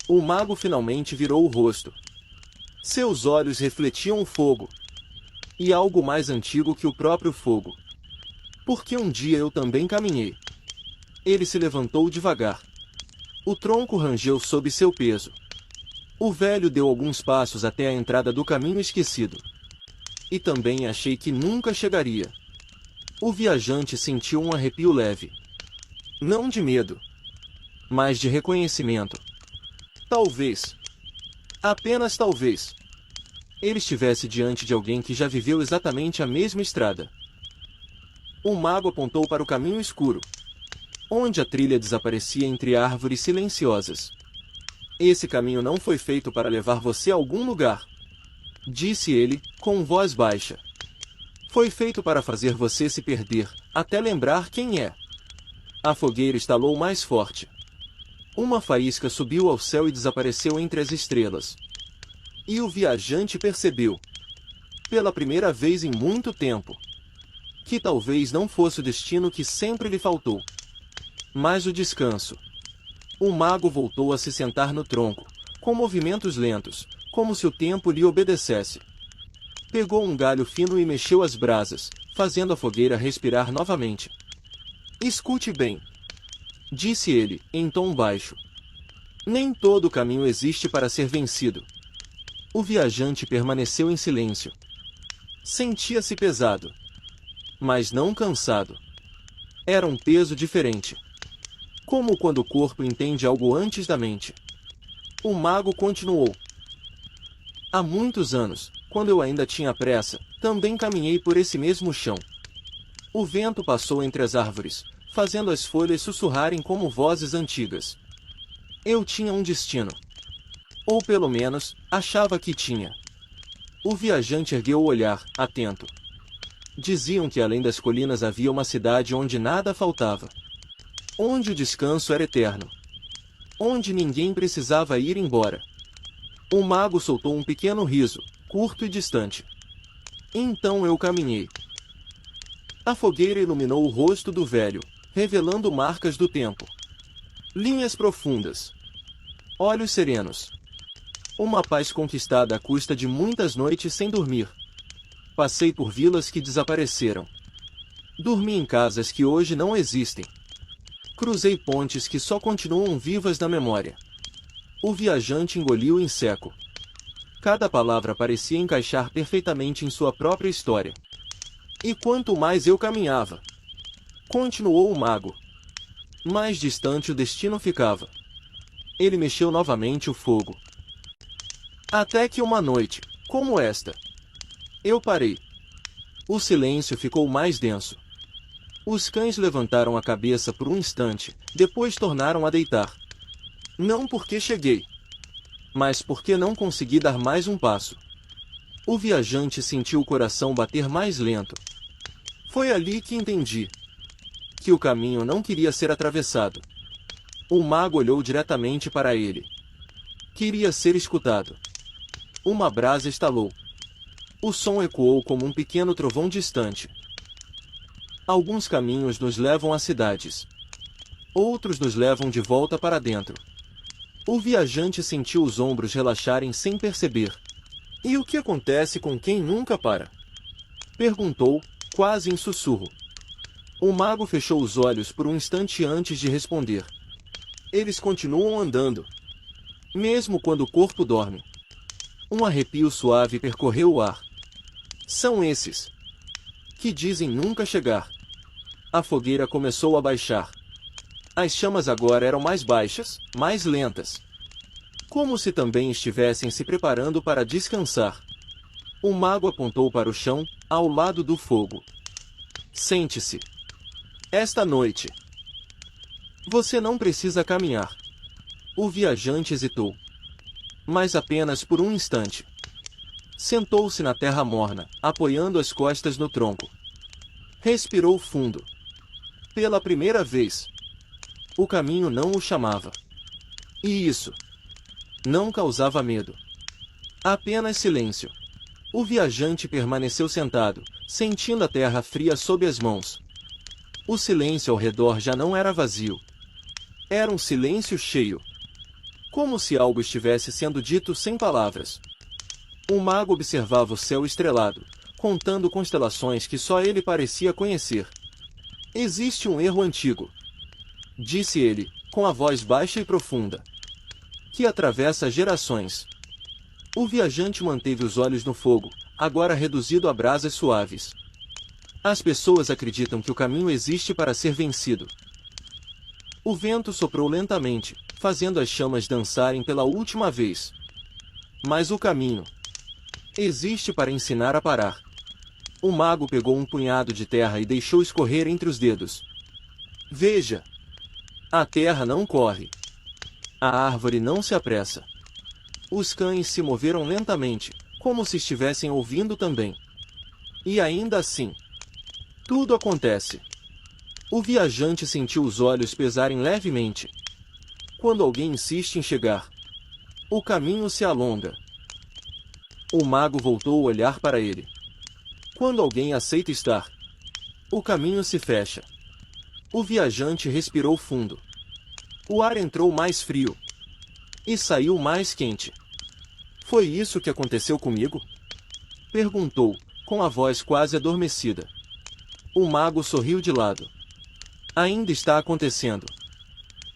O mago finalmente virou o rosto. Seus olhos refletiam o fogo. E algo mais antigo que o próprio fogo. Porque um dia eu também caminhei. Ele se levantou devagar. O tronco rangeu sob seu peso. O velho deu alguns passos até a entrada do caminho esquecido. E também achei que nunca chegaria. O viajante sentiu um arrepio leve. Não de medo, mas de reconhecimento. Talvez, apenas talvez, ele estivesse diante de alguém que já viveu exatamente a mesma estrada. O mago apontou para o caminho escuro, onde a trilha desaparecia entre árvores silenciosas. Esse caminho não foi feito para levar você a algum lugar, disse ele, com voz baixa. Foi feito para fazer você se perder, até lembrar quem é. A fogueira estalou mais forte. Uma faísca subiu ao céu e desapareceu entre as estrelas. E o viajante percebeu, pela primeira vez em muito tempo, que talvez não fosse o destino que sempre lhe faltou, mas o descanso. O mago voltou a se sentar no tronco, com movimentos lentos, como se o tempo lhe obedecesse. Pegou um galho fino e mexeu as brasas, fazendo a fogueira respirar novamente. Escute bem, disse ele, em tom baixo. Nem todo caminho existe para ser vencido. O viajante permaneceu em silêncio. Sentia-se pesado. mas não cansado. Era um peso diferente. Como quando o corpo entende algo antes da mente. O mago continuou. Há muitos anos, quando eu ainda tinha pressa, também caminhei por esse mesmo chão. O vento passou entre as árvores, fazendo as folhas sussurrarem como vozes antigas. Eu tinha um destino. Ou pelo menos, achava que tinha. O viajante ergueu o olhar, atento. Diziam que além das colinas havia uma cidade onde nada faltava. Onde o descanso era eterno. Onde ninguém precisava ir embora. O mago soltou um pequeno riso, curto e distante. Então eu caminhei. A fogueira iluminou o rosto do velho, revelando marcas do tempo. Linhas profundas. Olhos serenos. Uma paz conquistada à custa de muitas noites sem dormir. Passei por vilas que desapareceram. Dormi em casas que hoje não existem. Cruzei pontes que só continuam vivas na memória. O viajante engoliu em seco. Cada palavra parecia encaixar perfeitamente em sua própria história. E quanto mais eu caminhava, continuou o mago, mais distante o destino ficava. Ele mexeu novamente o fogo. Até que uma noite, como esta, eu parei. O silêncio ficou mais denso. Os cães levantaram a cabeça por um instante, depois tornaram a deitar. Não porque cheguei, mas porque não consegui dar mais um passo. O viajante sentiu o coração bater mais lento. Foi ali que entendi que o caminho não queria ser atravessado. O mago olhou diretamente para ele. Queria ser escutado. Uma brasa estalou. O som ecoou como um pequeno trovão distante. Alguns caminhos nos levam a cidades. Outros nos levam de volta para dentro. O viajante sentiu os ombros relaxarem sem perceber. E o que acontece com quem nunca para? Perguntou, quase em sussurro. O mago fechou os olhos por um instante antes de responder. Eles continuam andando. Mesmo quando o corpo dorme. Um arrepio suave percorreu o ar. São esses que dizem nunca chegar. A fogueira começou a baixar. As chamas agora eram mais baixas, mais lentas. Como se também estivessem se preparando para descansar. O mago apontou para o chão, ao lado do fogo. Sente-se. Esta noite. Você não precisa caminhar. O viajante hesitou. Mas apenas por um instante. Sentou-se na terra morna, apoiando as costas no tronco. Respirou fundo. Pela primeira vez. O caminho não o chamava. E isso não causava medo. Apenas silêncio. O viajante permaneceu sentado, sentindo a terra fria sob as mãos. O silêncio ao redor já não era vazio. Era um silêncio cheio. Como se algo estivesse sendo dito sem palavras. O mago observava o céu estrelado, contando constelações que só ele parecia conhecer. Existe um erro antigo, disse ele, com a voz baixa e profunda, que atravessa gerações. O viajante manteve os olhos no fogo, agora reduzido a brasas suaves. As pessoas acreditam que o caminho existe para ser vencido. O vento soprou lentamente, fazendo as chamas dançarem pela última vez. Mas o caminho existe para ensinar a parar. O mago pegou um punhado de terra e deixou escorrer entre os dedos. Veja! A terra não corre. A árvore não se apressa. Os cães se moveram lentamente, como se estivessem ouvindo também. E ainda assim, tudo acontece. O viajante sentiu os olhos pesarem levemente. Quando alguém insiste em chegar, o caminho se alonga. O mago voltou a olhar para ele. Quando alguém aceita estar, o caminho se fecha. O viajante respirou fundo. O ar entrou mais frio. E saiu mais quente. Foi isso que aconteceu comigo? Perguntou, com a voz quase adormecida. O mago sorriu de lado. Ainda está acontecendo.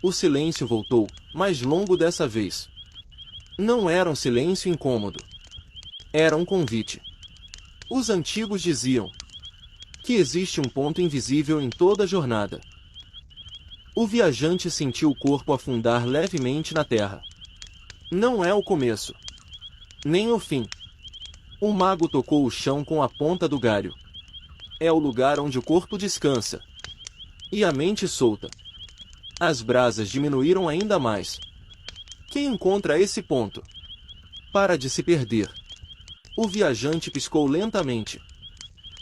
O silêncio voltou, mais longo dessa vez. Não era um silêncio incômodo. Era um convite. Os antigos diziam: que existe um ponto invisível em toda a jornada. O viajante sentiu o corpo afundar levemente na terra. Não é o começo, nem o fim. O mago tocou o chão com a ponta do galho. É o lugar onde o corpo descansa. E a mente solta. As brasas diminuíram ainda mais. Quem encontra esse ponto? Para de se perder. O viajante piscou lentamente.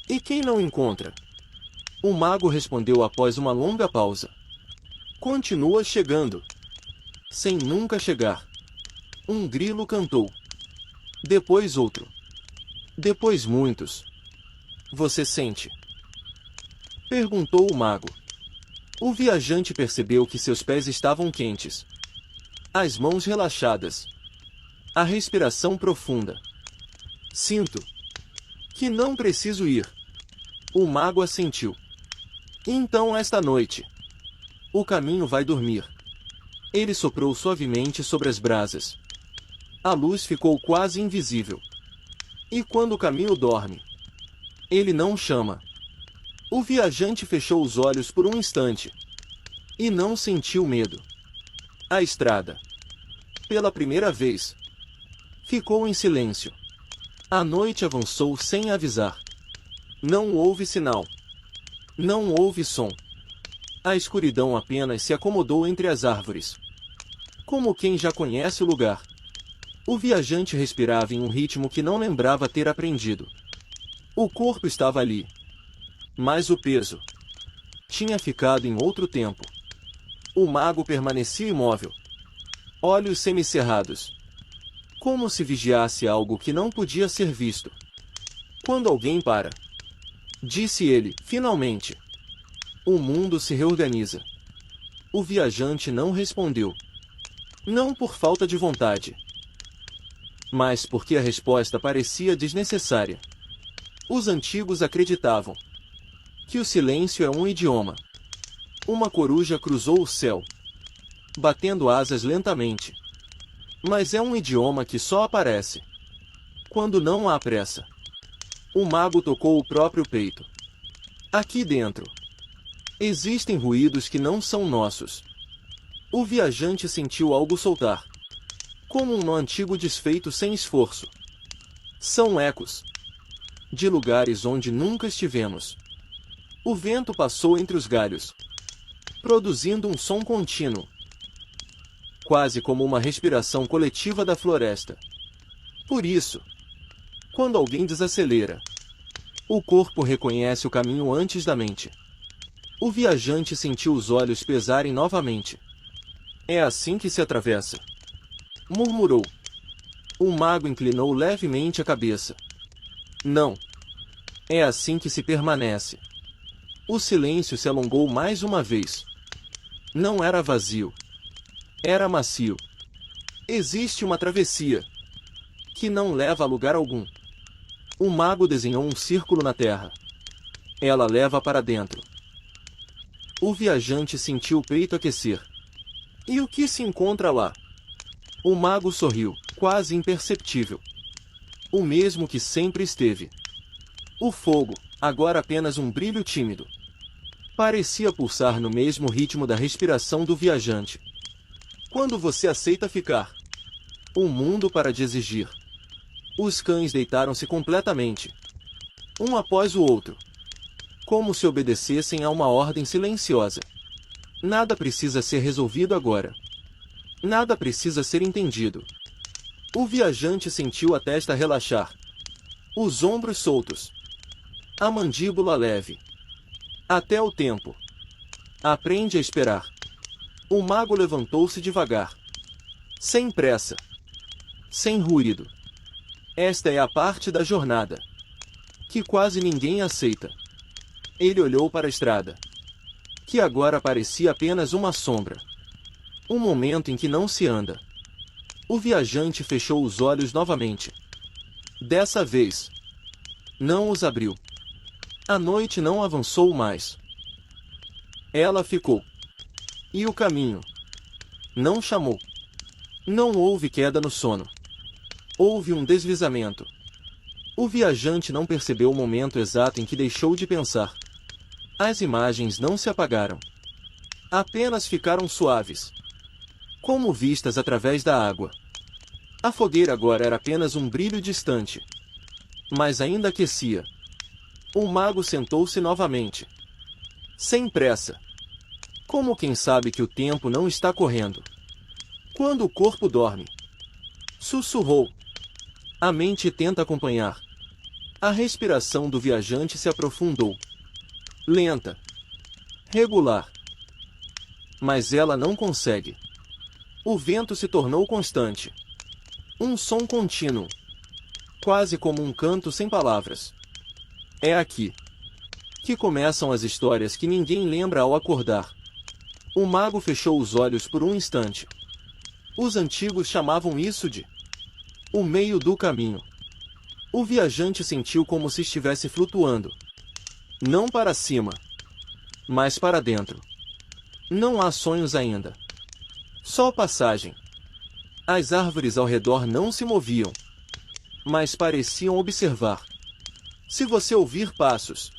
E quem não encontra? O mago respondeu após uma longa pausa. Continua chegando. Sem nunca chegar. Um grilo cantou. Depois outro. Depois muitos. Você sente? Perguntou o mago. O viajante percebeu que seus pés estavam quentes. As mãos relaxadas. A respiração profunda. Sinto. Que não preciso ir. O mago assentiu. Então esta noite. O caminho vai dormir. Ele soprou suavemente sobre as brasas. A luz ficou quase invisível. E quando o caminho dorme, ele não chama. O viajante fechou os olhos por um instante. E não sentiu medo. A estrada, pela primeira vez, ficou em silêncio. A noite avançou sem avisar. Não houve sinal. Não houve som. A escuridão apenas se acomodou entre as árvores. Como quem já conhece o lugar. O viajante respirava em um ritmo que não lembrava ter aprendido. O corpo estava ali. Mas o peso tinha ficado em outro tempo. O mago permanecia imóvel. Olhos semicerrados. Como se vigiasse algo que não podia ser visto. Quando alguém para, disse ele, finalmente. O mundo se reorganiza. O viajante não respondeu. Não por falta de vontade, mas porque a resposta parecia desnecessária. Os antigos acreditavam que o silêncio é um idioma. Uma coruja cruzou o céu, batendo asas lentamente. Mas é um idioma que só aparece quando não há pressa. O mago tocou o próprio peito. Aqui dentro existem ruídos que não são nossos. O viajante sentiu algo soltar, como um nó antigo desfeito sem esforço. São ecos de lugares onde nunca estivemos. O vento passou entre os galhos, produzindo um som contínuo, quase como uma respiração coletiva da floresta. Por isso, quando alguém desacelera, o corpo reconhece o caminho antes da mente. O viajante sentiu os olhos pesarem novamente. É assim que se atravessa, murmurou. O mago inclinou levemente a cabeça. Não. É assim que se permanece. O silêncio se alongou mais uma vez. Não era vazio. Era macio. Existe uma travessia que não leva a lugar algum. O mago desenhou um círculo na terra. Ela leva para dentro. O viajante sentiu o peito aquecer. E o que se encontra lá? O mago sorriu, quase imperceptível. O mesmo que sempre esteve. O fogo, agora apenas um brilho tímido. Parecia pulsar no mesmo ritmo da respiração do viajante. Quando você aceita ficar, o mundo para de exigir. Os cães deitaram-se completamente, um após o outro, como se obedecessem a uma ordem silenciosa. Nada precisa ser resolvido agora. Nada precisa ser entendido. O viajante sentiu a testa relaxar, os ombros soltos, a mandíbula leve. Até o tempo. Aprende a esperar. O mago levantou-se devagar, sem pressa, sem ruído. Esta é a parte da jornada que quase ninguém aceita. Ele olhou para a estrada, que agora parecia apenas uma sombra. Um momento em que não se anda. O viajante fechou os olhos novamente. Dessa vez, não os abriu. A noite não avançou mais. Ela ficou. E o caminho? Não chamou. Não houve queda no sono. Houve um deslizamento. O viajante não percebeu o momento exato em que deixou de pensar. As imagens não se apagaram. Apenas ficaram suaves, como vistas através da água. A fogueira agora era apenas um brilho distante, mas ainda aquecia. O mago sentou-se novamente, sem pressa, como quem sabe que o tempo não está correndo. Quando o corpo dorme, sussurrou. A mente tenta acompanhar. A respiração do viajante se aprofundou. Lenta, regular. Mas ela não consegue. O vento se tornou constante. Um som contínuo, quase como um canto sem palavras. É aqui que começam as histórias que ninguém lembra ao acordar. O mago fechou os olhos por um instante. Os antigos chamavam isso de o meio do caminho. O viajante sentiu como se estivesse flutuando. Não para cima, mas para dentro. Não há sonhos ainda. Só passagem. As árvores ao redor não se moviam, mas pareciam observar. Se você ouvir passos,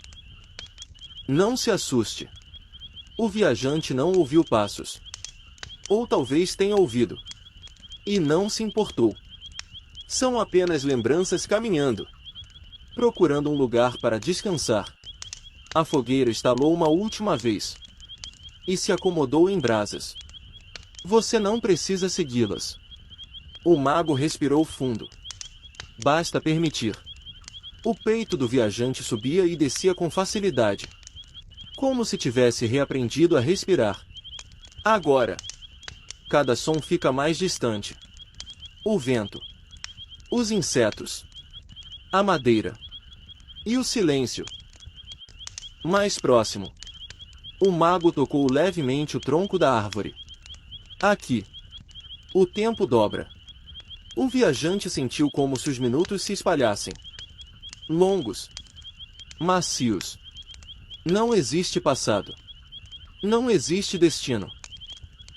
não se assuste. O viajante não ouviu passos. Ou talvez tenha ouvido e não se importou. São apenas lembranças caminhando, procurando um lugar para descansar. A fogueira estalou uma última vez e se acomodou em brasas. Você não precisa segui-las. O mago respirou fundo. Basta permitir. O peito do viajante subia e descia com facilidade, como se tivesse reaprendido a respirar. Agora, cada som fica mais distante. O vento, os insetos, a madeira e o silêncio. Mais próximo. O mago tocou levemente o tronco da árvore. Aqui. O tempo dobra. O viajante sentiu como se os minutos se espalhassem. Longos. Macios. Não existe passado. Não existe destino.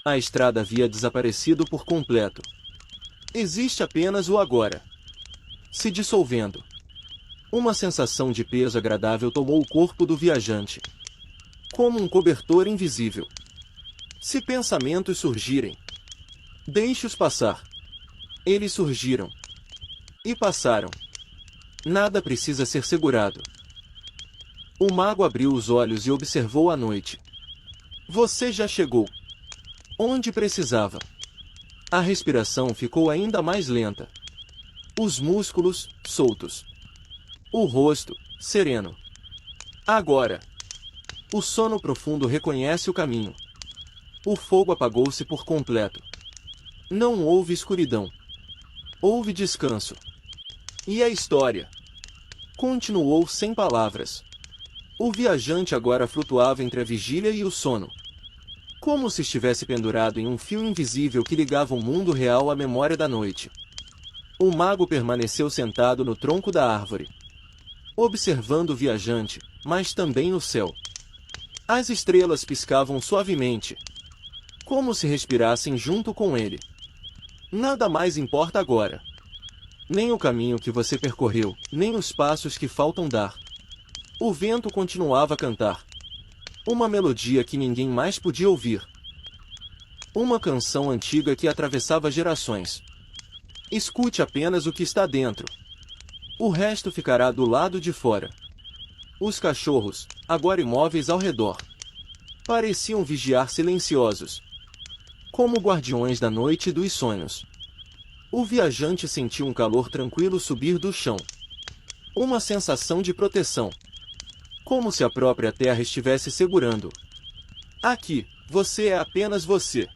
A estrada havia desaparecido por completo. Existe apenas o agora, se dissolvendo. Uma sensação de peso agradável tomou o corpo do viajante, como um cobertor invisível. Se pensamentos surgirem, deixe-os passar. Eles surgiram e passaram. Nada precisa ser segurado. O mago abriu os olhos e observou a noite. Você já chegou onde precisava. A respiração ficou ainda mais lenta. Os músculos soltos. O rosto sereno. Agora, o sono profundo reconhece o caminho. O fogo apagou-se por completo. Não houve escuridão. Houve descanso. E a história continuou sem palavras. O viajante agora flutuava entre a vigília e o sono, como se estivesse pendurado em um fio invisível que ligava o mundo real à memória da noite. O mago permaneceu sentado no tronco da árvore, observando o viajante, mas também o céu. As estrelas piscavam suavemente, como se respirassem junto com ele. Nada mais importa agora. Nem o caminho que você percorreu, nem os passos que faltam dar. O vento continuava a cantar. Uma melodia que ninguém mais podia ouvir. Uma canção antiga que atravessava gerações. Escute apenas o que está dentro. O resto ficará do lado de fora. Os cachorros, agora imóveis ao redor, pareciam vigiar silenciosos, como guardiões da noite e dos sonhos. O viajante sentiu um calor tranquilo subir do chão. Uma sensação de proteção, como se a própria terra estivesse segurando. Aqui, você é apenas você.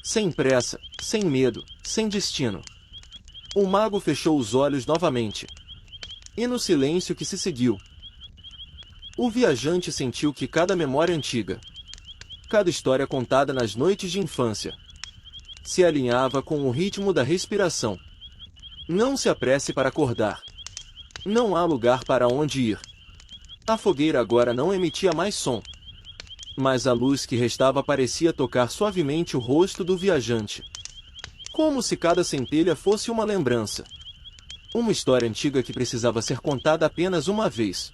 Sem pressa, sem medo, sem destino. O mago fechou os olhos novamente. E no silêncio que se seguiu, o viajante sentiu que cada memória antiga, cada história contada nas noites de infância, se alinhava com o ritmo da respiração. Não se apresse para acordar. Não há lugar para onde ir. A fogueira agora não emitia mais som, mas a luz que restava parecia tocar suavemente o rosto do viajante, como se cada centelha fosse uma lembrança. Uma história antiga que precisava ser contada apenas uma vez.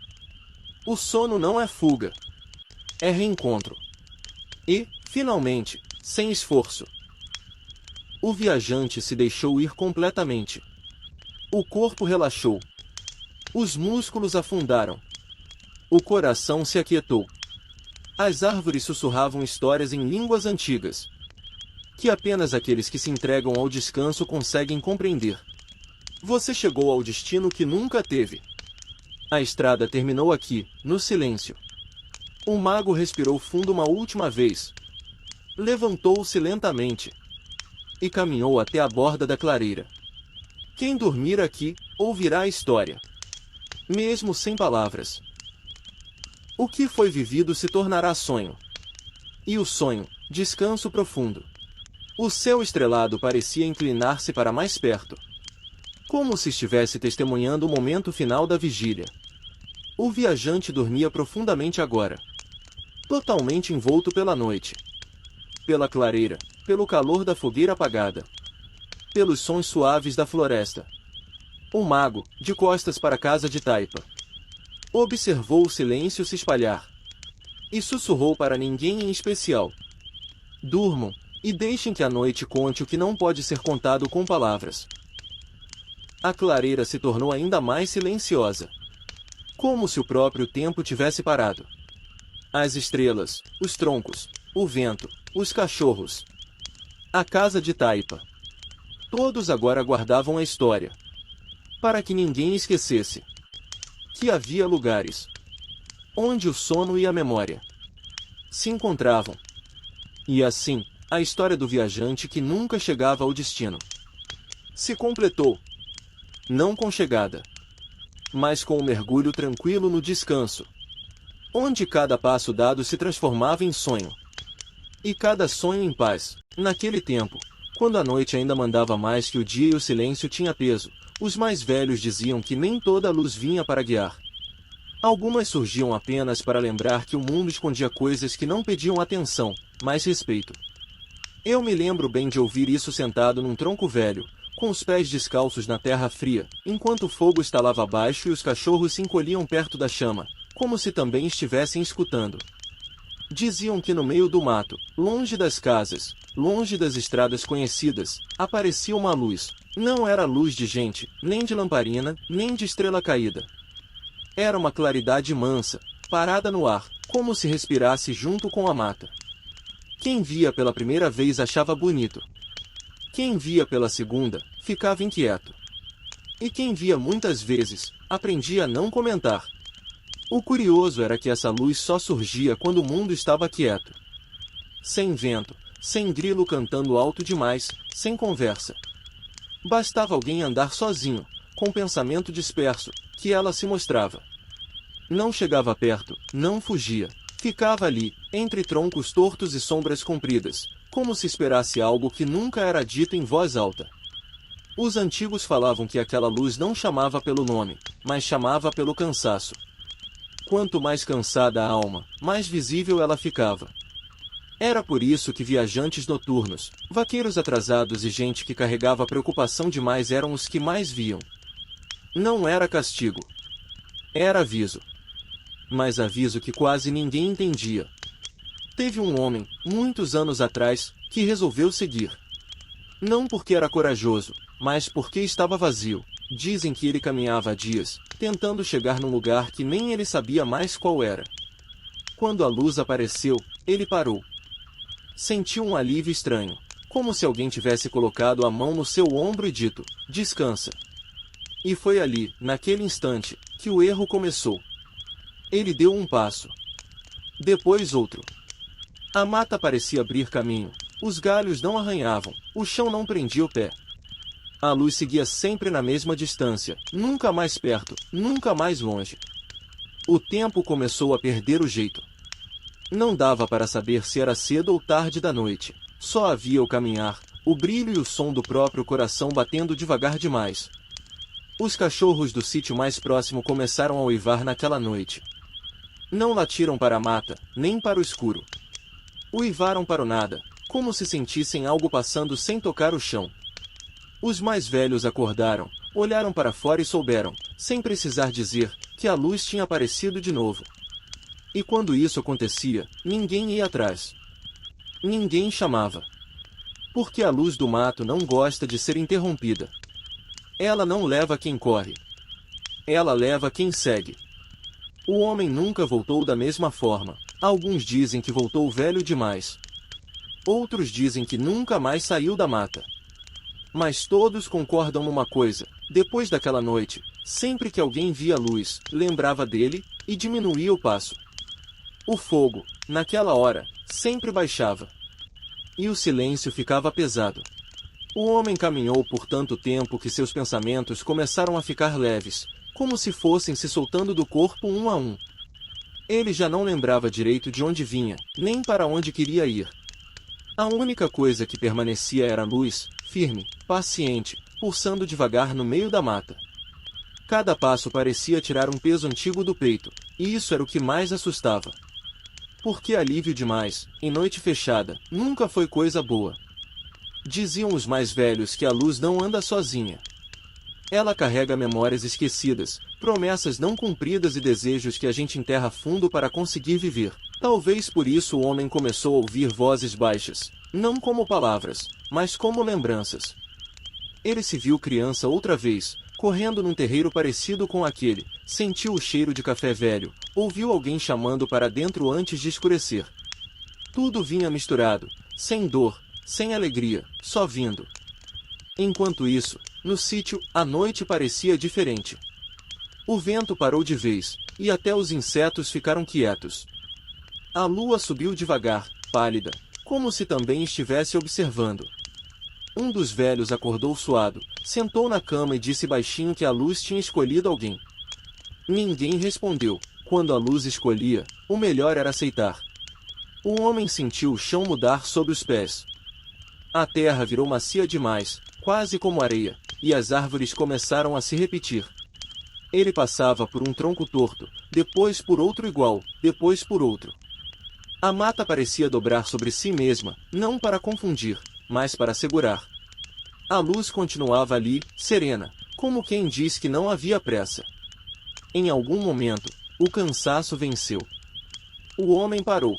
O sono não é fuga. É reencontro. E, finalmente, sem esforço, o viajante se deixou ir completamente. O corpo relaxou. Os músculos afundaram. O coração se aquietou. As árvores sussurravam histórias em línguas antigas, que apenas aqueles que se entregam ao descanso conseguem compreender. Você chegou ao destino que nunca teve. A estrada terminou aqui, no silêncio. O mago respirou fundo uma última vez. Levantou-se lentamente e caminhou até a borda da clareira. Quem dormir aqui, ouvirá a história, mesmo sem palavras. O que foi vivido se tornará sonho. E o sonho, descanso profundo. O céu estrelado parecia inclinar-se para mais perto, como se estivesse testemunhando o momento final da vigília. O viajante dormia profundamente agora, totalmente envolto pela noite, pela clareira, pelo calor da fogueira apagada, pelos sons suaves da floresta. O mago, de costas para a casa de taipa, observou o silêncio se espalhar e sussurrou para ninguém em especial: durmam, e deixem que a noite conte o que não pode ser contado com palavras. A clareira se tornou ainda mais silenciosa, como se o próprio tempo tivesse parado. As estrelas, os troncos, o vento, os cachorros, a casa de taipa, todos agora aguardavam a história, para que ninguém esquecesse que havia lugares onde o sono e a memória se encontravam. E assim, a história do viajante que nunca chegava ao destino se completou, não com chegada, mas com um mergulho tranquilo no descanso, onde cada passo dado se transformava em sonho, e cada sonho em paz. Naquele tempo, quando a noite ainda mandava mais que o dia e o silêncio tinha peso, os mais velhos diziam que nem toda a luz vinha para guiar. Algumas surgiam apenas para lembrar que o mundo escondia coisas que não pediam atenção, mas respeito. Eu me lembro bem de ouvir isso sentado num tronco velho, com os pés descalços na terra fria, enquanto o fogo estalava abaixo e os cachorros se encolhiam perto da chama, como se também estivessem escutando. Diziam que no meio do mato, longe das casas, longe das estradas conhecidas, aparecia uma luz. Não era luz de gente, nem de lamparina, nem de estrela caída. Era uma claridade mansa, parada no ar, como se respirasse junto com a mata. Quem via pela primeira vez achava bonito. Quem via pela segunda, ficava inquieto. E quem via muitas vezes, aprendia a não comentar. O curioso era que essa luz só surgia quando o mundo estava quieto. Sem vento, sem grilo cantando alto demais, sem conversa. Bastava alguém andar sozinho, com pensamento disperso, que ela se mostrava. Não chegava perto, não fugia. Ficava ali, entre troncos tortos e sombras compridas, como se esperasse algo que nunca era dito em voz alta. Os antigos falavam que aquela luz não chamava pelo nome, mas chamava pelo cansaço. Quanto mais cansada a alma, mais visível ela ficava. Era por isso que viajantes noturnos, vaqueiros atrasados e gente que carregava preocupação demais eram os que mais viam. Não era castigo. Era aviso. Mas aviso que quase ninguém entendia. Teve um homem, muitos anos atrás, que resolveu seguir. Não porque era corajoso, mas porque estava vazio. Dizem que ele caminhava há dias, tentando chegar num lugar que nem ele sabia mais qual era. Quando a luz apareceu, ele parou. Sentiu um alívio estranho, como se alguém tivesse colocado a mão no seu ombro e dito: descansa. E foi ali, naquele instante, que o erro começou. Ele deu um passo. Depois outro. A mata parecia abrir caminho. Os galhos não arranhavam, o chão não prendia o pé. A luz seguia sempre na mesma distância, nunca mais perto, nunca mais longe. O tempo começou a perder o jeito. Não dava para saber se era cedo ou tarde da noite. Só havia o caminhar, o brilho e o som do próprio coração batendo devagar demais. Os cachorros do sítio mais próximo começaram a uivar naquela noite. Não latiram para a mata, nem para o escuro. Uivaram para o nada, como se sentissem algo passando sem tocar o chão. Os mais velhos acordaram, olharam para fora e souberam, sem precisar dizer, que a luz tinha aparecido de novo. E quando isso acontecia, ninguém ia atrás. Ninguém chamava. Porque a luz do mato não gosta de ser interrompida. Ela não leva quem corre. Ela leva quem segue. O homem nunca voltou da mesma forma. Alguns dizem que voltou velho demais. Outros dizem que nunca mais saiu da mata. Mas todos concordam numa coisa: depois daquela noite, sempre que alguém via a luz, lembrava dele, e diminuía o passo. O fogo, naquela hora, sempre baixava. E o silêncio ficava pesado. O homem caminhou por tanto tempo que seus pensamentos começaram a ficar leves, como se fossem se soltando do corpo um a um. Ele já não lembrava direito de onde vinha, nem para onde queria ir. A única coisa que permanecia era a luz, firme, paciente, pulsando devagar no meio da mata. Cada passo parecia tirar um peso antigo do peito, e isso era o que mais assustava. Porque alívio demais, em noite fechada, nunca foi coisa boa. Diziam os mais velhos que a luz não anda sozinha. Ela carrega memórias esquecidas, promessas não cumpridas e desejos que a gente enterra fundo para conseguir viver. Talvez por isso o homem começou a ouvir vozes baixas, não como palavras, mas como lembranças. Ele se viu criança outra vez, correndo num terreiro parecido com aquele, sentiu o cheiro de café velho, ouviu alguém chamando para dentro antes de escurecer. Tudo vinha misturado, sem dor, sem alegria, só vindo. Enquanto isso, no sítio, a noite parecia diferente. O vento parou de vez, e até os insetos ficaram quietos. A lua subiu devagar, pálida, como se também estivesse observando. Um dos velhos acordou suado, sentou na cama e disse baixinho que a luz tinha escolhido alguém. Ninguém respondeu. Quando a luz escolhia, o melhor era aceitar. O homem sentiu o chão mudar sob os pés. A terra virou macia demais, quase como areia, e as árvores começaram a se repetir. Ele passava por um tronco torto, depois por outro igual, depois por outro. A mata parecia dobrar sobre si mesma, não para confundir, mas para segurar. A luz continuava ali, serena, como quem diz que não havia pressa. Em algum momento, o cansaço venceu. O homem parou.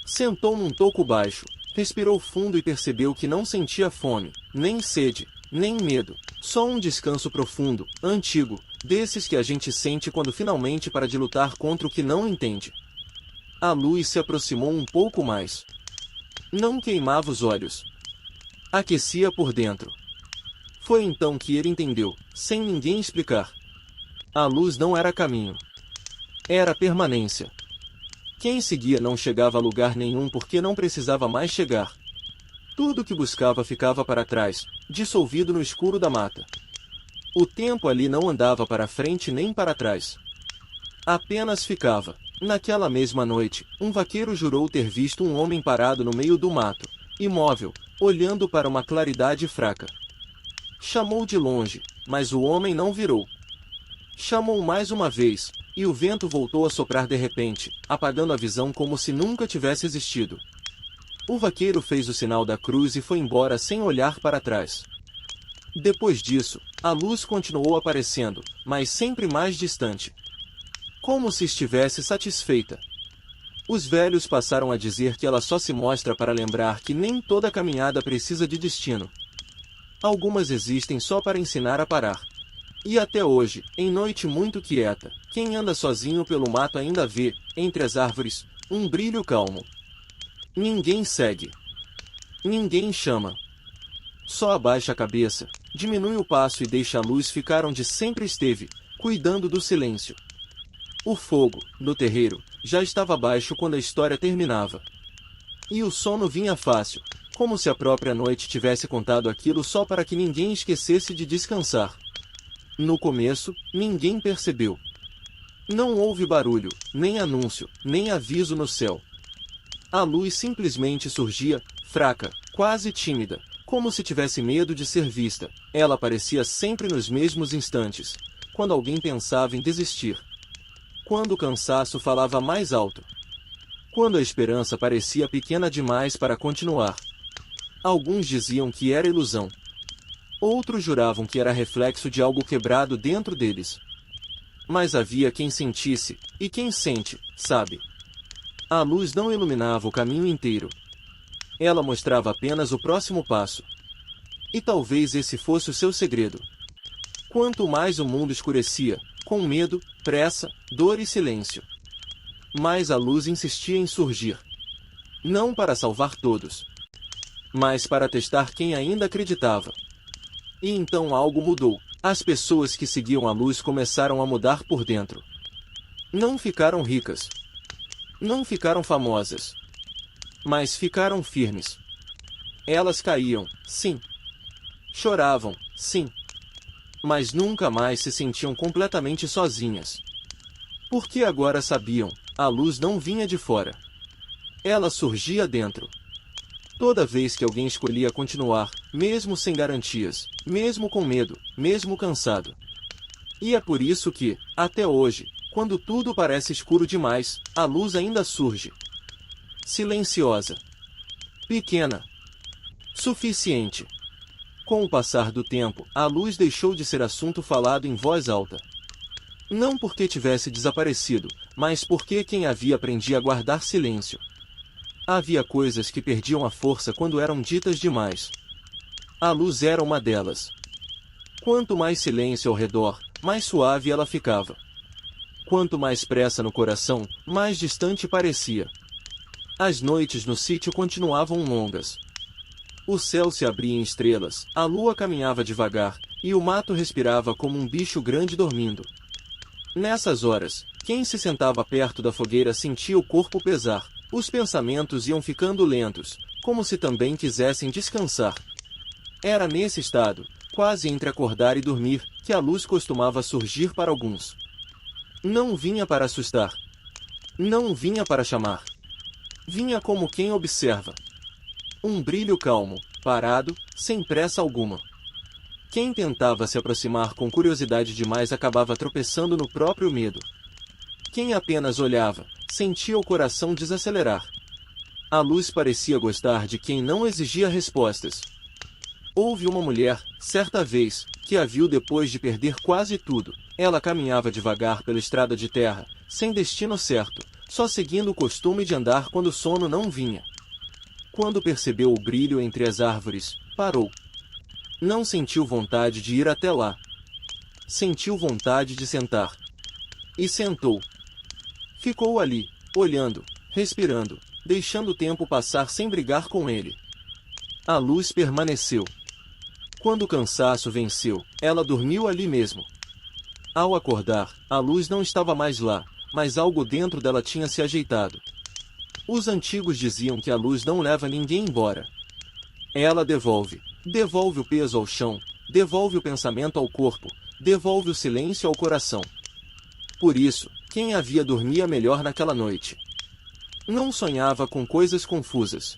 Sentou num toco baixo, respirou fundo e percebeu que não sentia fome, nem sede, nem medo, só um descanso profundo, antigo, desses que a gente sente quando finalmente para de lutar contra o que não entende. A luz se aproximou um pouco mais. Não queimava os olhos. Aquecia por dentro. Foi então que ele entendeu, sem ninguém explicar. A luz não era caminho. Era permanência. Quem seguia não chegava a lugar nenhum porque não precisava mais chegar. Tudo que buscava ficava para trás, dissolvido no escuro da mata. O tempo ali não andava para frente nem para trás. Apenas ficava. Naquela mesma noite, um vaqueiro jurou ter visto um homem parado no meio do mato, imóvel, olhando para uma claridade fraca. Chamou de longe, mas o homem não virou. Chamou mais uma vez, e o vento voltou a soprar de repente, apagando a visão como se nunca tivesse existido. O vaqueiro fez o sinal da cruz e foi embora sem olhar para trás. Depois disso, a luz continuou aparecendo, mas sempre mais distante. Como se estivesse satisfeita. Os velhos passaram a dizer que ela só se mostra para lembrar que nem toda caminhada precisa de destino. Algumas existem só para ensinar a parar. E até hoje, em noite muito quieta, quem anda sozinho pelo mato ainda vê, entre as árvores, um brilho calmo. Ninguém segue. Ninguém chama. Só abaixa a cabeça, diminui o passo e deixa a luz ficar onde sempre esteve, cuidando do silêncio. O fogo, no terreiro, já estava baixo quando a história terminava. E o sono vinha fácil, como se a própria noite tivesse contado aquilo só para que ninguém esquecesse de descansar. No começo, ninguém percebeu. Não houve barulho, nem anúncio, nem aviso no céu. A luz simplesmente surgia, fraca, quase tímida, como se tivesse medo de ser vista. Ela aparecia sempre nos mesmos instantes, quando alguém pensava em desistir. Quando o cansaço falava mais alto. Quando a esperança parecia pequena demais para continuar. Alguns diziam que era ilusão. Outros juravam que era reflexo de algo quebrado dentro deles. Mas havia quem sentisse, e quem sente, sabe. A luz não iluminava o caminho inteiro. Ela mostrava apenas o próximo passo. E talvez esse fosse o seu segredo. Quanto mais o mundo escurecia, com medo, pressa, dor e silêncio, mais a luz insistia em surgir. Não para salvar todos, mas para testar quem ainda acreditava. E então algo mudou. As pessoas que seguiam a luz começaram a mudar por dentro. Não ficaram ricas. Não ficaram famosas. Mas ficaram firmes. Elas caíam, sim. Choravam, sim. Mas nunca mais se sentiam completamente sozinhas. Porque agora sabiam, a luz não vinha de fora. Ela surgia dentro. Toda vez que alguém escolhia continuar, mesmo sem garantias, mesmo com medo, mesmo cansado. E é por isso que, até hoje, quando tudo parece escuro demais, a luz ainda surge. Silenciosa. Pequena. Suficiente. Com o passar do tempo, a luz deixou de ser assunto falado em voz alta. Não porque tivesse desaparecido, mas porque quem havia aprendia a guardar silêncio. Havia coisas que perdiam a força quando eram ditas demais. A luz era uma delas. Quanto mais silêncio ao redor, mais suave ela ficava. Quanto mais pressa no coração, mais distante parecia. As noites no sítio continuavam longas. O céu se abria em estrelas, a lua caminhava devagar, e o mato respirava como um bicho grande dormindo. Nessas horas, quem se sentava perto da fogueira sentia o corpo pesar. Os pensamentos iam ficando lentos, como se também quisessem descansar. Era nesse estado, quase entre acordar e dormir, que a luz costumava surgir para alguns. Não vinha para assustar. Não vinha para chamar. Vinha como quem observa. Um brilho calmo, parado, sem pressa alguma. Quem tentava se aproximar com curiosidade demais acabava tropeçando no próprio medo. Quem apenas olhava, sentia o coração desacelerar. A luz parecia gostar de quem não exigia respostas. Houve uma mulher, certa vez, que a viu depois de perder quase tudo. Ela caminhava devagar pela estrada de terra, sem destino certo, só seguindo o costume de andar quando o sono não vinha. Quando percebeu o brilho entre as árvores, parou. Não sentiu vontade de ir até lá. Sentiu vontade de sentar. E sentou. Ficou ali, olhando, respirando, deixando o tempo passar sem brigar com ele. A luz permaneceu. Quando o cansaço venceu, ela dormiu ali mesmo. Ao acordar, a luz não estava mais lá, mas algo dentro dela tinha se ajeitado. Os antigos diziam que a luz não leva ninguém embora. Ela devolve. Devolve o peso ao chão, devolve o pensamento ao corpo, devolve o silêncio ao coração. Por isso, quem havia dormia melhor naquela noite. Não sonhava com coisas confusas.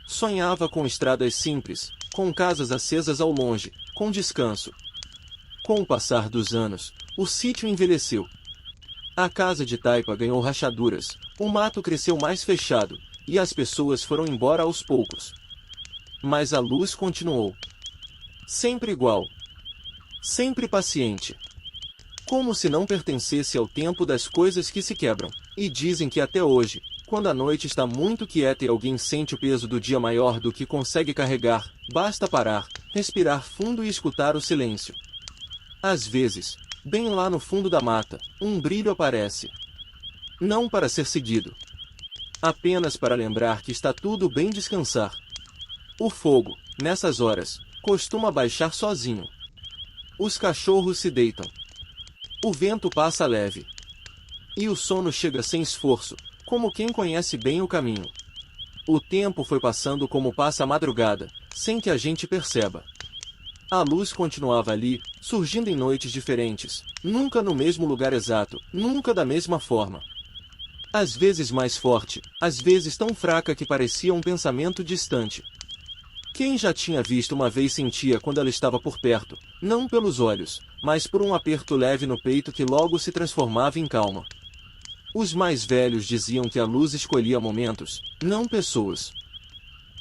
Sonhava com estradas simples, com casas acesas ao longe, com descanso. Com o passar dos anos, o sítio envelheceu. A casa de taipa ganhou rachaduras, o mato cresceu mais fechado, e as pessoas foram embora aos poucos. Mas a luz continuou. Sempre igual. Sempre paciente. Como se não pertencesse ao tempo das coisas que se quebram. E dizem que até hoje, quando a noite está muito quieta e alguém sente o peso do dia maior do que consegue carregar, basta parar, respirar fundo e escutar o silêncio. Às vezes, bem lá no fundo da mata, um brilho aparece. Não para ser seguido. Apenas para lembrar que está tudo bem descansar. O fogo, nessas horas, costuma baixar sozinho. Os cachorros se deitam. O vento passa leve. E o sono chega sem esforço, como quem conhece bem o caminho. O tempo foi passando como passa a madrugada, sem que a gente perceba. A luz continuava ali, surgindo em noites diferentes, nunca no mesmo lugar exato, nunca da mesma forma. Às vezes mais forte, às vezes tão fraca que parecia um pensamento distante. Quem já tinha visto uma vez sentia quando ela estava por perto, não pelos olhos, mas por um aperto leve no peito que logo se transformava em calma. Os mais velhos diziam que a luz escolhia momentos, não pessoas.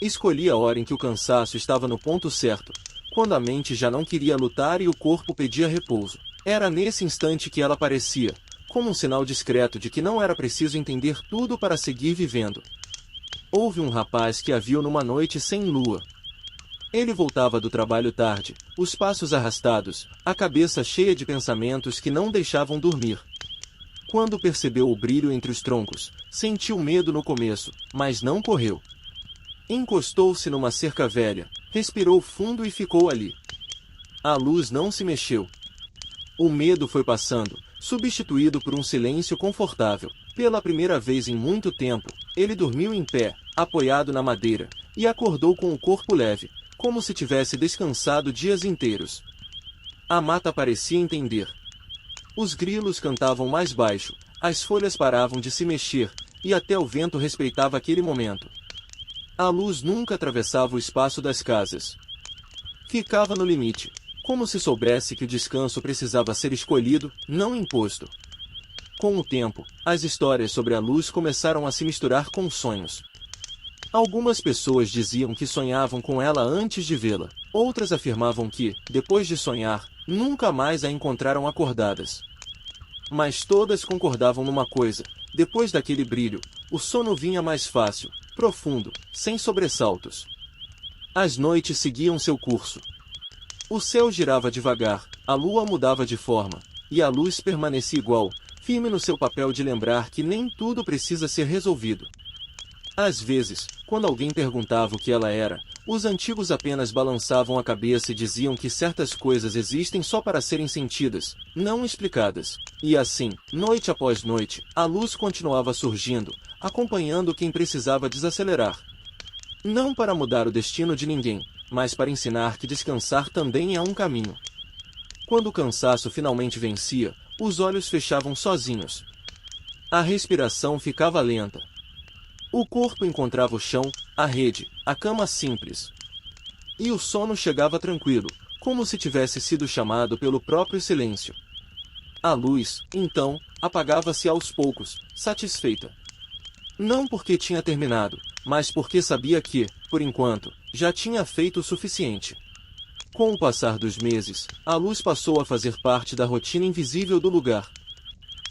Escolhia a hora em que o cansaço estava no ponto certo, quando a mente já não queria lutar e o corpo pedia repouso. Era nesse instante que ela aparecia, como um sinal discreto de que não era preciso entender tudo para seguir vivendo. Houve um rapaz que a viu numa noite sem lua. Ele voltava do trabalho tarde, os passos arrastados, a cabeça cheia de pensamentos que não deixavam dormir. Quando percebeu o brilho entre os troncos, sentiu medo no começo, mas não correu. Encostou-se numa cerca velha, respirou fundo e ficou ali. A luz não se mexeu. O medo foi passando, substituído por um silêncio confortável. Pela primeira vez em muito tempo, ele dormiu em pé, apoiado na madeira, e acordou com o corpo leve, como se tivesse descansado dias inteiros. A mata parecia entender. Os grilos cantavam mais baixo, as folhas paravam de se mexer, e até o vento respeitava aquele momento. A luz nunca atravessava o espaço das casas. Ficava no limite, como se soubesse que o descanso precisava ser escolhido, não imposto. Com o tempo, as histórias sobre a luz começaram a se misturar com sonhos. Algumas pessoas diziam que sonhavam com ela antes de vê-la. Outras afirmavam que, depois de sonhar, nunca mais a encontraram acordadas. Mas todas concordavam numa coisa: depois daquele brilho, o sono vinha mais fácil, profundo, sem sobressaltos. As noites seguiam seu curso. O céu girava devagar, a lua mudava de forma, e a luz permanecia igual, firme no seu papel de lembrar que nem tudo precisa ser resolvido. Às vezes, quando alguém perguntava o que ela era, os antigos apenas balançavam a cabeça e diziam que certas coisas existem só para serem sentidas, não explicadas. E assim, noite após noite, a luz continuava surgindo, acompanhando quem precisava desacelerar. Não para mudar o destino de ninguém, mas para ensinar que descansar também é um caminho. Quando o cansaço finalmente vencia, os olhos fechavam sozinhos. A respiração ficava lenta. O corpo encontrava o chão, a rede, a cama simples. E o sono chegava tranquilo, como se tivesse sido chamado pelo próprio silêncio. A luz, então, apagava-se aos poucos, satisfeita. Não porque tinha terminado, mas porque sabia que, por enquanto, já tinha feito o suficiente. Com o passar dos meses, a luz passou a fazer parte da rotina invisível do lugar.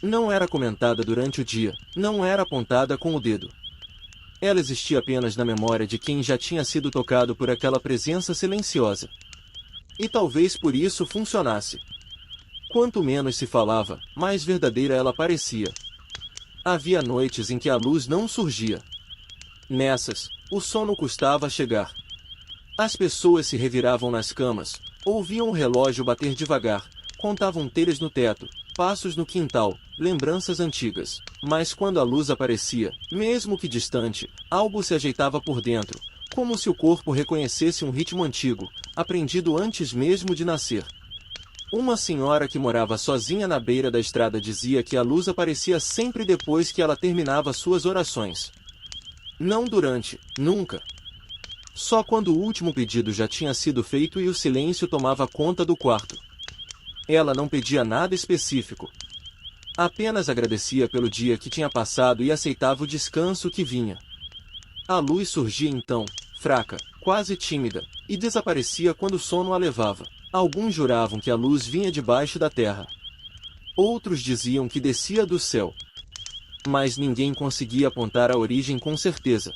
Não era comentada durante o dia, não era apontada com o dedo. Ela existia apenas na memória de quem já tinha sido tocado por aquela presença silenciosa. E talvez por isso funcionasse. Quanto menos se falava, mais verdadeira ela parecia. Havia noites em que a luz não surgia. Nessas, o sono custava a chegar. As pessoas se reviravam nas camas, ouviam o relógio bater devagar, contavam telhas no teto, passos no quintal, lembranças antigas. Mas quando a luz aparecia, mesmo que distante, algo se ajeitava por dentro, como se o corpo reconhecesse um ritmo antigo, aprendido antes mesmo de nascer. Uma senhora que morava sozinha na beira da estrada dizia que a luz aparecia sempre depois que ela terminava suas orações. Não durante, nunca. Só quando o último pedido já tinha sido feito e o silêncio tomava conta do quarto. Ela não pedia nada específico. Apenas agradecia pelo dia que tinha passado e aceitava o descanso que vinha. A luz surgia então, fraca, quase tímida, e desaparecia quando o sono a levava. Alguns juravam que a luz vinha debaixo da terra. Outros diziam que descia do céu. Mas ninguém conseguia apontar a origem com certeza.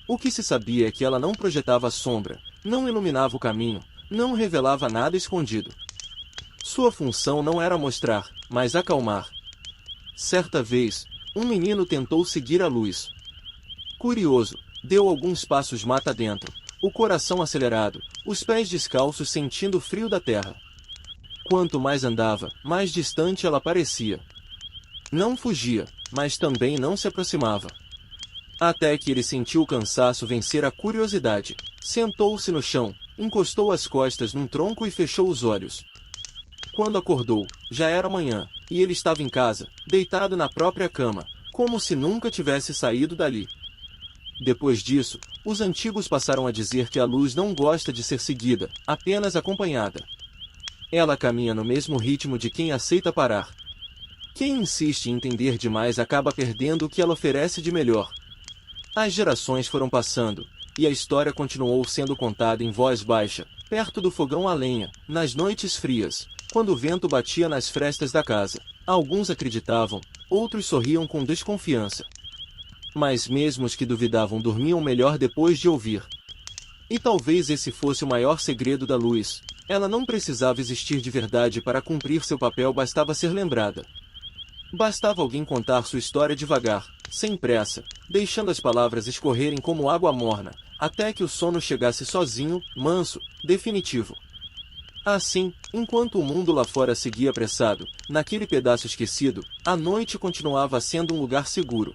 O que se sabia é que ela não projetava sombra, não iluminava o caminho, não revelava nada escondido. Sua função não era mostrar, mas acalmar. Certa vez, um menino tentou seguir a luz. Curioso, deu alguns passos mata dentro, o coração acelerado, os pés descalços sentindo o frio da terra. Quanto mais andava, mais distante ela parecia. Não fugia, mas também não se aproximava. Até que ele sentiu o cansaço vencer a curiosidade. Sentou-se no chão, encostou as costas num tronco e fechou os olhos. Quando acordou, já era manhã, e ele estava em casa, deitado na própria cama, como se nunca tivesse saído dali. Depois disso, os antigos passaram a dizer que a luz não gosta de ser seguida, apenas acompanhada. Ela caminha no mesmo ritmo de quem aceita parar. Quem insiste em entender demais acaba perdendo o que ela oferece de melhor. As gerações foram passando, e a história continuou sendo contada em voz baixa, perto do fogão a lenha, nas noites frias, quando o vento batia nas frestas da casa. Alguns acreditavam, outros sorriam com desconfiança. Mas mesmo os que duvidavam dormiam melhor depois de ouvir. E talvez esse fosse o maior segredo da luz. Ela não precisava existir de verdade para cumprir seu papel, bastava ser lembrada. Bastava alguém contar sua história devagar, sem pressa, deixando as palavras escorrerem como água morna, até que o sono chegasse sozinho, manso, definitivo. Assim, enquanto o mundo lá fora seguia apressado, naquele pedaço esquecido, a noite continuava sendo um lugar seguro.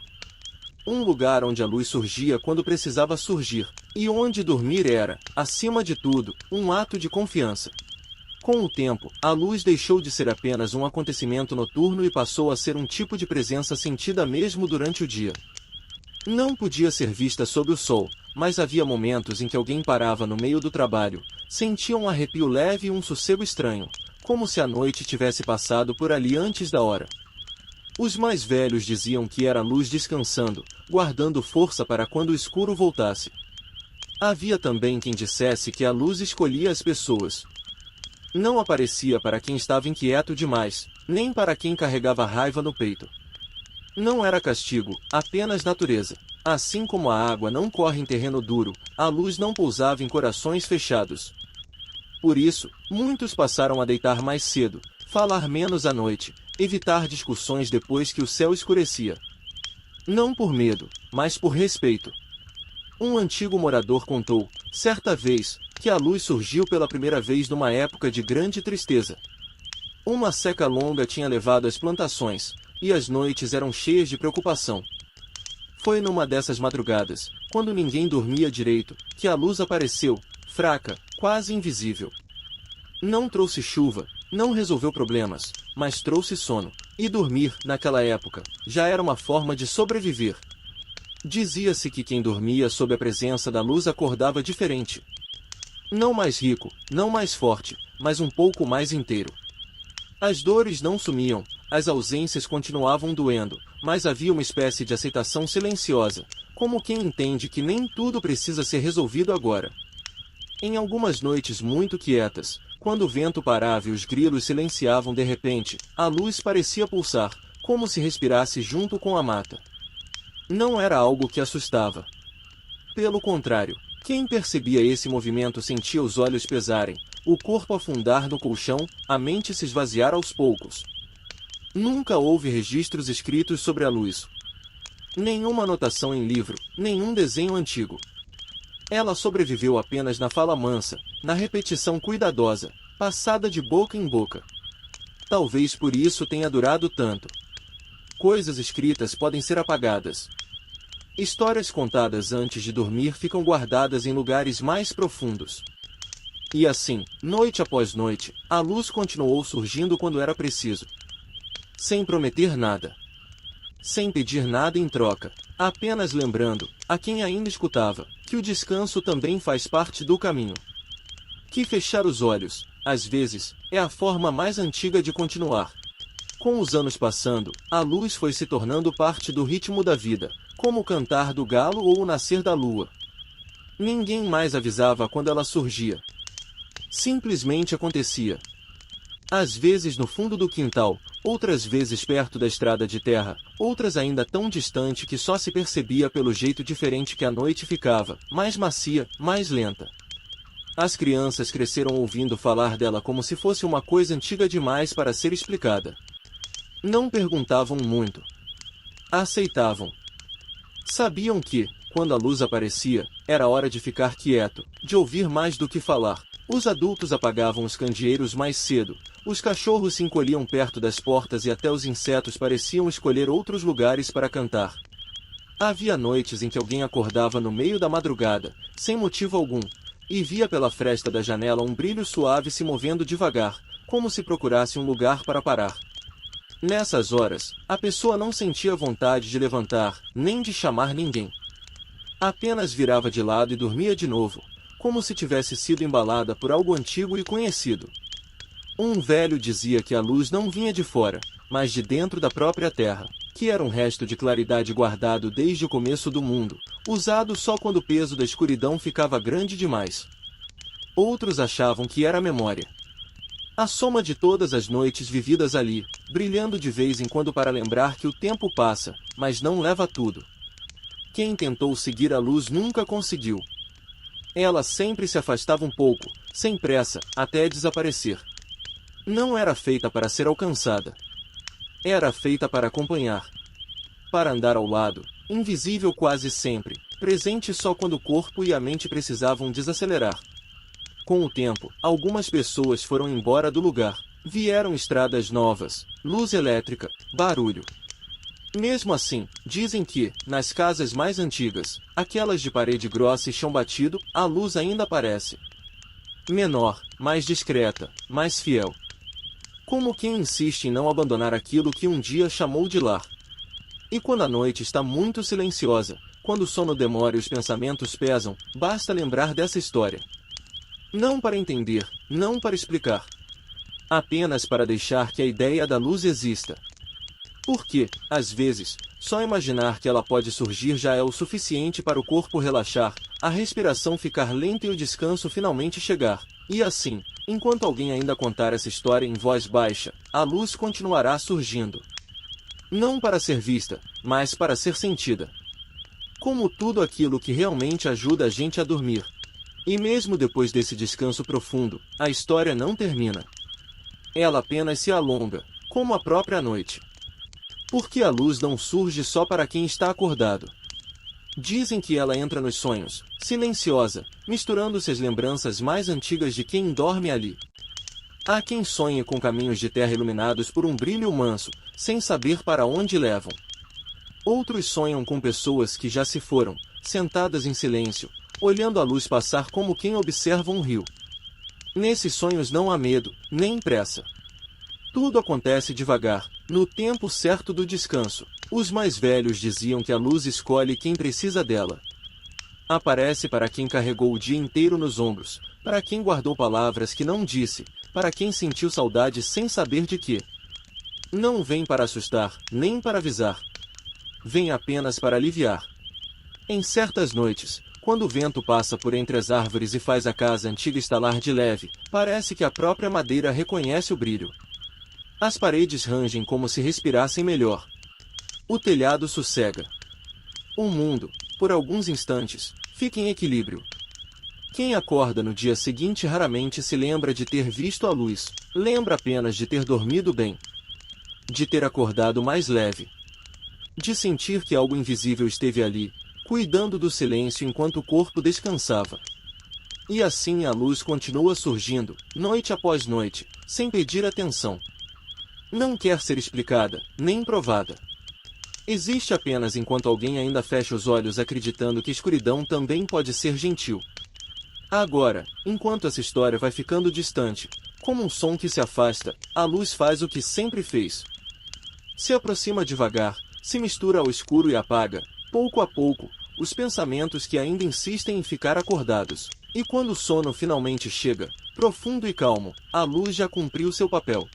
Um lugar onde a luz surgia quando precisava surgir, e onde dormir era, acima de tudo, um ato de confiança. Com o tempo, a luz deixou de ser apenas um acontecimento noturno e passou a ser um tipo de presença sentida mesmo durante o dia. Não podia ser vista sob o sol, mas havia momentos em que alguém parava no meio do trabalho, sentia um arrepio leve e um sossego estranho, como se a noite tivesse passado por ali antes da hora. Os mais velhos diziam que era a luz descansando, guardando força para quando o escuro voltasse. Havia também quem dissesse que a luz escolhia as pessoas. Não aparecia para quem estava inquieto demais, nem para quem carregava raiva no peito. Não era castigo, apenas natureza. Assim como a água não corre em terreno duro, a luz não pousava em corações fechados. Por isso, muitos passaram a deitar mais cedo, falar menos à noite, evitar discussões depois que o céu escurecia. Não por medo, mas por respeito. Um antigo morador contou, certa vez, que a luz surgiu pela primeira vez numa época de grande tristeza. Uma seca longa tinha levado as plantações, e as noites eram cheias de preocupação. Foi numa dessas madrugadas, quando ninguém dormia direito, que a luz apareceu, fraca, quase invisível. Não trouxe chuva, não resolveu problemas, mas trouxe sono. E dormir, naquela época, já era uma forma de sobreviver. Dizia-se que quem dormia sob a presença da luz acordava diferente. Não mais rico, não mais forte, mas um pouco mais inteiro. As dores não sumiam, as ausências continuavam doendo, mas havia uma espécie de aceitação silenciosa, como quem entende que nem tudo precisa ser resolvido agora. Em algumas noites muito quietas, quando o vento parava e os grilos silenciavam de repente, a luz parecia pulsar, como se respirasse junto com a mata. Não era algo que assustava. Pelo contrário, quem percebia esse movimento sentia os olhos pesarem, o corpo afundar no colchão, a mente se esvaziar aos poucos. Nunca houve registros escritos sobre a luz. Nenhuma anotação em livro, nenhum desenho antigo. Ela sobreviveu apenas na fala mansa, na repetição cuidadosa, passada de boca em boca. Talvez por isso tenha durado tanto. Coisas escritas podem ser apagadas. Histórias contadas antes de dormir ficam guardadas em lugares mais profundos. E assim, noite após noite, a luz continuou surgindo quando era preciso. Sem prometer nada. Sem pedir nada em troca, apenas lembrando, a quem ainda escutava, que o descanso também faz parte do caminho. Que fechar os olhos, às vezes, é a forma mais antiga de continuar. Com os anos passando, a luz foi se tornando parte do ritmo da vida, como o cantar do galo ou o nascer da lua. Ninguém mais avisava quando ela surgia. Simplesmente acontecia. Às vezes no fundo do quintal, outras vezes perto da estrada de terra, outras ainda tão distante que só se percebia pelo jeito diferente que a noite ficava, mais macia, mais lenta. As crianças cresceram ouvindo falar dela como se fosse uma coisa antiga demais para ser explicada. Não perguntavam muito. Aceitavam. Sabiam que, quando a luz aparecia, era hora de ficar quieto, de ouvir mais do que falar. Os adultos apagavam os candeeiros mais cedo, os cachorros se encolhiam perto das portas e até os insetos pareciam escolher outros lugares para cantar. Havia noites em que alguém acordava no meio da madrugada, sem motivo algum, e via pela fresta da janela um brilho suave se movendo devagar, como se procurasse um lugar para parar. Nessas horas, a pessoa não sentia vontade de levantar, nem de chamar ninguém. Apenas virava de lado e dormia de novo, como se tivesse sido embalada por algo antigo e conhecido. Um velho dizia que a luz não vinha de fora, mas de dentro da própria terra, que era um resto de claridade guardado desde o começo do mundo, usado só quando o peso da escuridão ficava grande demais. Outros achavam que era a memória. A soma de todas as noites vividas ali, brilhando de vez em quando para lembrar que o tempo passa, mas não leva tudo. Quem tentou seguir a luz nunca conseguiu. Ela sempre se afastava um pouco, sem pressa, até desaparecer. Não era feita para ser alcançada. Era feita para acompanhar. Para andar ao lado, invisível quase sempre, presente só quando o corpo e a mente precisavam desacelerar. Com o tempo, algumas pessoas foram embora do lugar. Vieram estradas novas, luz elétrica, barulho. Mesmo assim, dizem que, nas casas mais antigas, aquelas de parede grossa e chão batido, a luz ainda aparece. Menor, mais discreta, mais fiel. Como quem insiste em não abandonar aquilo que um dia chamou de lar. E quando a noite está muito silenciosa, quando o sono demora e os pensamentos pesam, basta lembrar dessa história. Não para entender, não para explicar. Apenas para deixar que a ideia da luz exista. Porque, às vezes, só imaginar que ela pode surgir já é o suficiente para o corpo relaxar, a respiração ficar lenta e o descanso finalmente chegar. E assim, enquanto alguém ainda contar essa história em voz baixa, a luz continuará surgindo. Não para ser vista, mas para ser sentida. Como tudo aquilo que realmente ajuda a gente a dormir. E mesmo depois desse descanso profundo, a história não termina. Ela apenas se alonga, como a própria noite. Porque a luz não surge só para quem está acordado. Dizem que ela entra nos sonhos, silenciosa, misturando-se às lembranças mais antigas de quem dorme ali. Há quem sonhe com caminhos de terra iluminados por um brilho manso, sem saber para onde levam. Outros sonham com pessoas que já se foram, sentadas em silêncio, olhando a luz passar como quem observa um rio. Nesses sonhos não há medo, nem pressa. Tudo acontece devagar, no tempo certo do descanso. Os mais velhos diziam que a luz escolhe quem precisa dela. Aparece para quem carregou o dia inteiro nos ombros, para quem guardou palavras que não disse, para quem sentiu saudade sem saber de quê. Não vem para assustar, nem para avisar. Vem apenas para aliviar. Em certas noites, quando o vento passa por entre as árvores e faz a casa antiga estalar de leve, parece que a própria madeira reconhece o brilho. As paredes rangem como se respirassem melhor. O telhado sossega. O mundo, por alguns instantes, fica em equilíbrio. Quem acorda no dia seguinte raramente se lembra de ter visto a luz, lembra apenas de ter dormido bem. De ter acordado mais leve. De sentir que algo invisível esteve ali, cuidando do silêncio enquanto o corpo descansava. E assim a luz continua surgindo, noite após noite, sem pedir atenção. Não quer ser explicada, nem provada. Existe apenas enquanto alguém ainda fecha os olhos acreditando que escuridão também pode ser gentil. Agora, enquanto essa história vai ficando distante, como um som que se afasta, a luz faz o que sempre fez. Se aproxima devagar, se mistura ao escuro e apaga, pouco a pouco, os pensamentos que ainda insistem em ficar acordados. E quando o sono finalmente chega, profundo e calmo, a luz já cumpriu seu papel.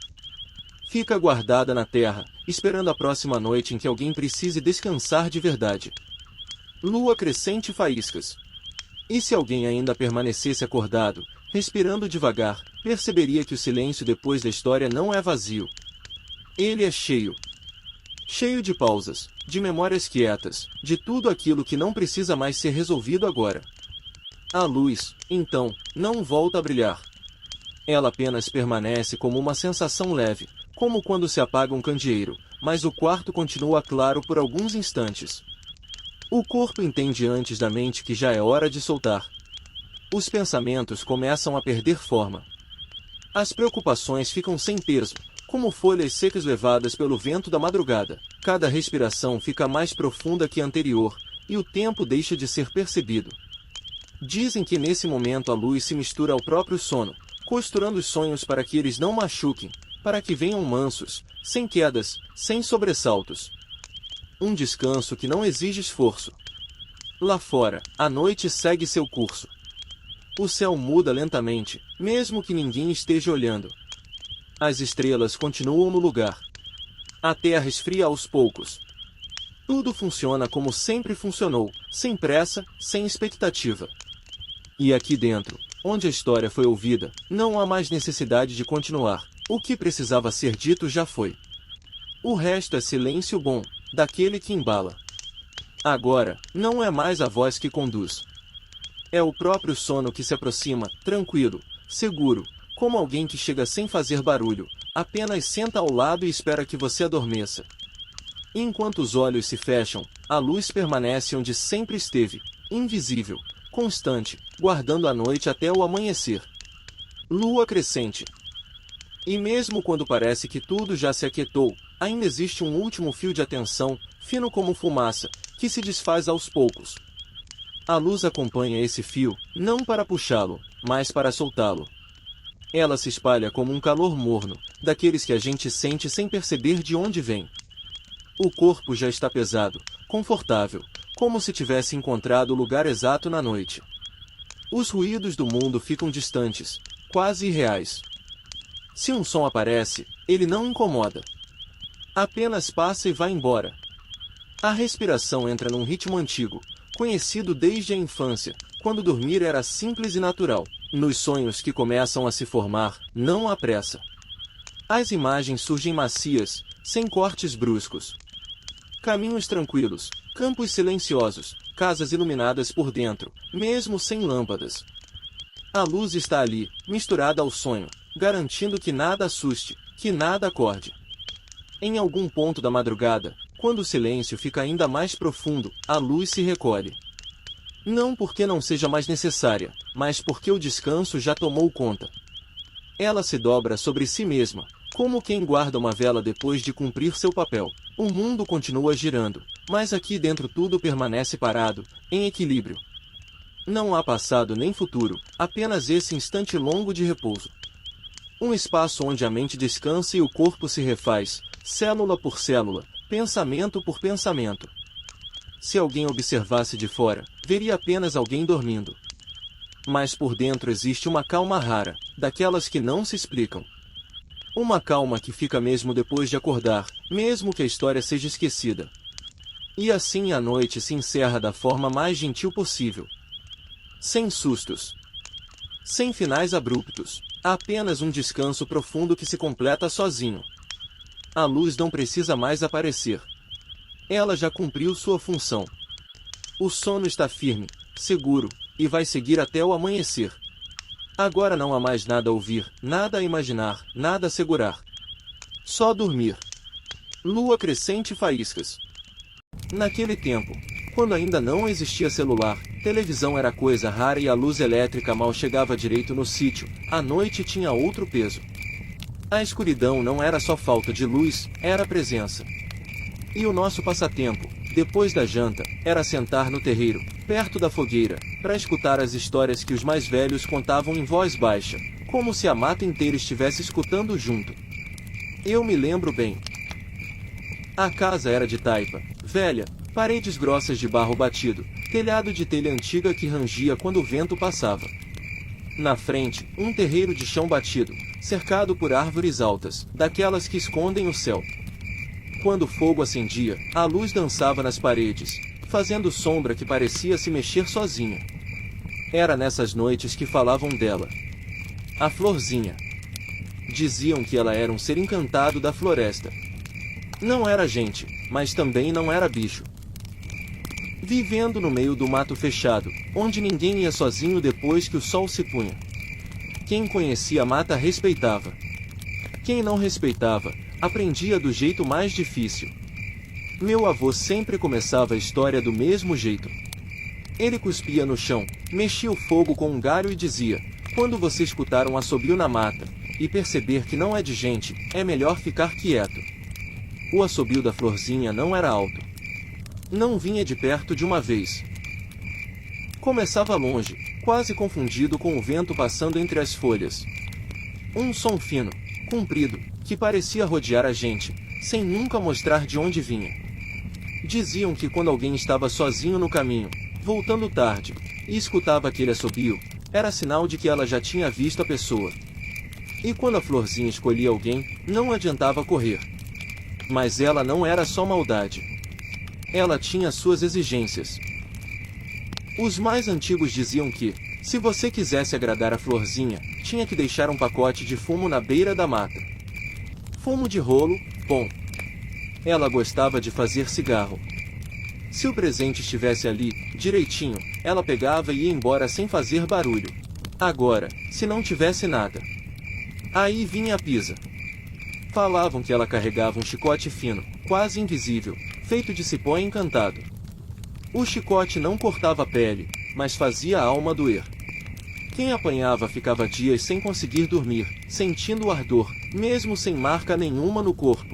Fica guardada na terra, esperando a próxima noite em que alguém precise descansar de verdade. Lua crescente e faíscas. E se alguém ainda permanecesse acordado, respirando devagar, perceberia que o silêncio depois da história não é vazio. Ele é cheio. Cheio de pausas, de memórias quietas, de tudo aquilo que não precisa mais ser resolvido agora. A luz, então, não volta a brilhar. Ela apenas permanece como uma sensação leve, como quando se apaga um candeeiro, mas o quarto continua claro por alguns instantes. O corpo entende antes da mente que já é hora de soltar. Os pensamentos começam a perder forma. As preocupações ficam sem peso, como folhas secas levadas pelo vento da madrugada. Cada respiração fica mais profunda que a anterior, e o tempo deixa de ser percebido. Dizem que nesse momento a luz se mistura ao próprio sono, costurando os sonhos para que eles não machuquem, para que venham mansos, sem quedas, sem sobressaltos. Um descanso que não exige esforço. Lá fora, a noite segue seu curso. O céu muda lentamente, mesmo que ninguém esteja olhando. As estrelas continuam no lugar. A terra esfria aos poucos. Tudo funciona como sempre funcionou, sem pressa, sem expectativa. E aqui dentro, onde a história foi ouvida, não há mais necessidade de continuar. O que precisava ser dito já foi. O resto é silêncio bom, daquele que embala. Agora, não é mais a voz que conduz. É o próprio sono que se aproxima, tranquilo, seguro, como alguém que chega sem fazer barulho, apenas senta ao lado e espera que você adormeça. Enquanto os olhos se fecham, a luz permanece onde sempre esteve, invisível, constante, guardando a noite até o amanhecer. Lua crescente. E mesmo quando parece que tudo já se aquietou, ainda existe um último fio de atenção, fino como fumaça, que se desfaz aos poucos. A luz acompanha esse fio, não para puxá-lo, mas para soltá-lo. Ela se espalha como um calor morno, daqueles que a gente sente sem perceber de onde vem. O corpo já está pesado, confortável, como se tivesse encontrado o lugar exato na noite. Os ruídos do mundo ficam distantes, quase irreais. Se um som aparece, ele não incomoda. Apenas passa e vai embora. A respiração entra num ritmo antigo, conhecido desde a infância, quando dormir era simples e natural. Nos sonhos que começam a se formar, não há pressa. As imagens surgem macias, sem cortes bruscos. Caminhos tranquilos, campos silenciosos, casas iluminadas por dentro, mesmo sem lâmpadas. A luz está ali, misturada ao sonho, garantindo que nada assuste, que nada acorde. Em algum ponto da madrugada, quando o silêncio fica ainda mais profundo, a luz se recolhe. Não porque não seja mais necessária, mas porque o descanso já tomou conta. Ela se dobra sobre si mesma, como quem guarda uma vela depois de cumprir seu papel. O mundo continua girando, mas aqui dentro tudo permanece parado, em equilíbrio. Não há passado nem futuro, apenas esse instante longo de repouso. Um espaço onde a mente descansa e o corpo se refaz, célula por célula, pensamento por pensamento. Se alguém observasse de fora, veria apenas alguém dormindo. Mas por dentro existe uma calma rara, daquelas que não se explicam. Uma calma que fica mesmo depois de acordar, mesmo que a história seja esquecida. E assim a noite se encerra da forma mais gentil possível. Sem sustos. Sem finais abruptos. Apenas um descanso profundo que se completa sozinho. A luz não precisa mais aparecer. Ela já cumpriu sua função. O sono está firme, seguro, e vai seguir até o amanhecer. Agora não há mais nada a ouvir, nada a imaginar, nada a segurar. Só dormir. Lua crescente e faíscas. Naquele tempo, quando ainda não existia celular, televisão era coisa rara e a luz elétrica mal chegava direito no sítio, a noite tinha outro peso. A escuridão não era só falta de luz, era presença. E o nosso passatempo, depois da janta, era sentar no terreiro, perto da fogueira, para escutar as histórias que os mais velhos contavam em voz baixa, como se a mata inteira estivesse escutando junto. Eu me lembro bem. A casa era de taipa, velha, paredes grossas de barro batido, telhado de telha antiga que rangia quando o vento passava. Na frente, um terreiro de chão batido, cercado por árvores altas, daquelas que escondem o céu. Quando o fogo acendia, a luz dançava nas paredes, fazendo sombra que parecia se mexer sozinha. Era nessas noites que falavam dela. A Florzinha. Diziam que ela era um ser encantado da floresta. Não era gente, mas também não era bicho. Vivendo no meio do mato fechado, onde ninguém ia sozinho depois que o sol se punha. Quem conhecia a mata respeitava. Quem não respeitava, aprendia do jeito mais difícil. Meu avô sempre começava a história do mesmo jeito. Ele cuspia no chão, mexia o fogo com um galho e dizia: quando você escutar um assobio na mata, e perceber que não é de gente, é melhor ficar quieto. O assobio da Florzinha não era alto. Não vinha de perto de uma vez. Começava longe, quase confundido com o vento passando entre as folhas. Um som fino, comprido, que parecia rodear a gente, sem nunca mostrar de onde vinha. Diziam que quando alguém estava sozinho no caminho, voltando tarde, e escutava aquele assobio, era sinal de que ela já tinha visto a pessoa. E quando a Florzinha escolhia alguém, não adiantava correr. Mas ela não era só maldade. Ela tinha suas exigências. Os mais antigos diziam que, se você quisesse agradar a Florzinha, tinha que deixar um pacote de fumo na beira da mata. Fumo de rolo, bom. Ela gostava de fazer cigarro. Se o presente estivesse ali, direitinho, ela pegava e ia embora sem fazer barulho. Agora, se não tivesse nada, aí vinha a pisa. Falavam que ela carregava um chicote fino, quase invisível, feito de cipó encantado. O chicote não cortava a pele, mas fazia a alma doer. Quem apanhava ficava dias sem conseguir dormir, sentindo o ardor, mesmo sem marca nenhuma no corpo.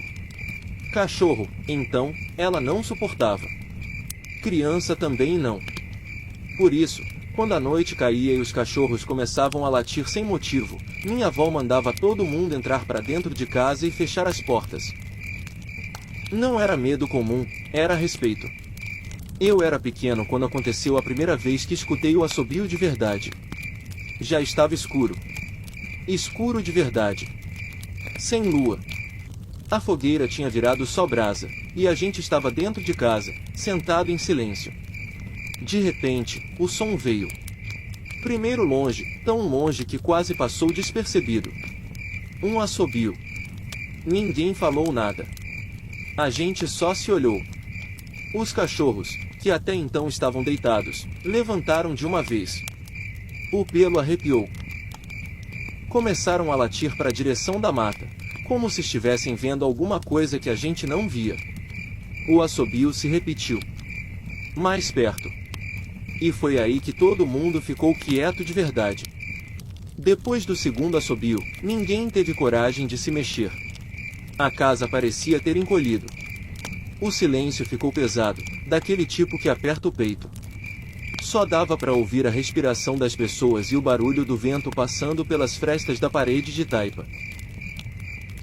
Cachorro, então, ela não suportava. Criança também não. Por isso, quando a noite caía e os cachorros começavam a latir sem motivo, minha avó mandava todo mundo entrar para dentro de casa e fechar as portas. Não era medo comum, era respeito. Eu era pequeno quando aconteceu a primeira vez que escutei o assobio de verdade. Já estava escuro. Escuro de verdade. Sem lua. A fogueira tinha virado só brasa, e a gente estava dentro de casa, sentado em silêncio. De repente, o som veio. Primeiro longe, tão longe que quase passou despercebido. Um assobio. Ninguém falou nada. A gente só se olhou. Os cachorros, que até então estavam deitados, levantaram de uma vez. O pelo arrepiou. Começaram a latir para a direção da mata, como se estivessem vendo alguma coisa que a gente não via. O assobio se repetiu. Mais perto. E foi aí que todo mundo ficou quieto de verdade. Depois do segundo assobio, ninguém teve coragem de se mexer. A casa parecia ter encolhido. O silêncio ficou pesado, daquele tipo que aperta o peito. Só dava para ouvir a respiração das pessoas e o barulho do vento passando pelas frestas da parede de taipa.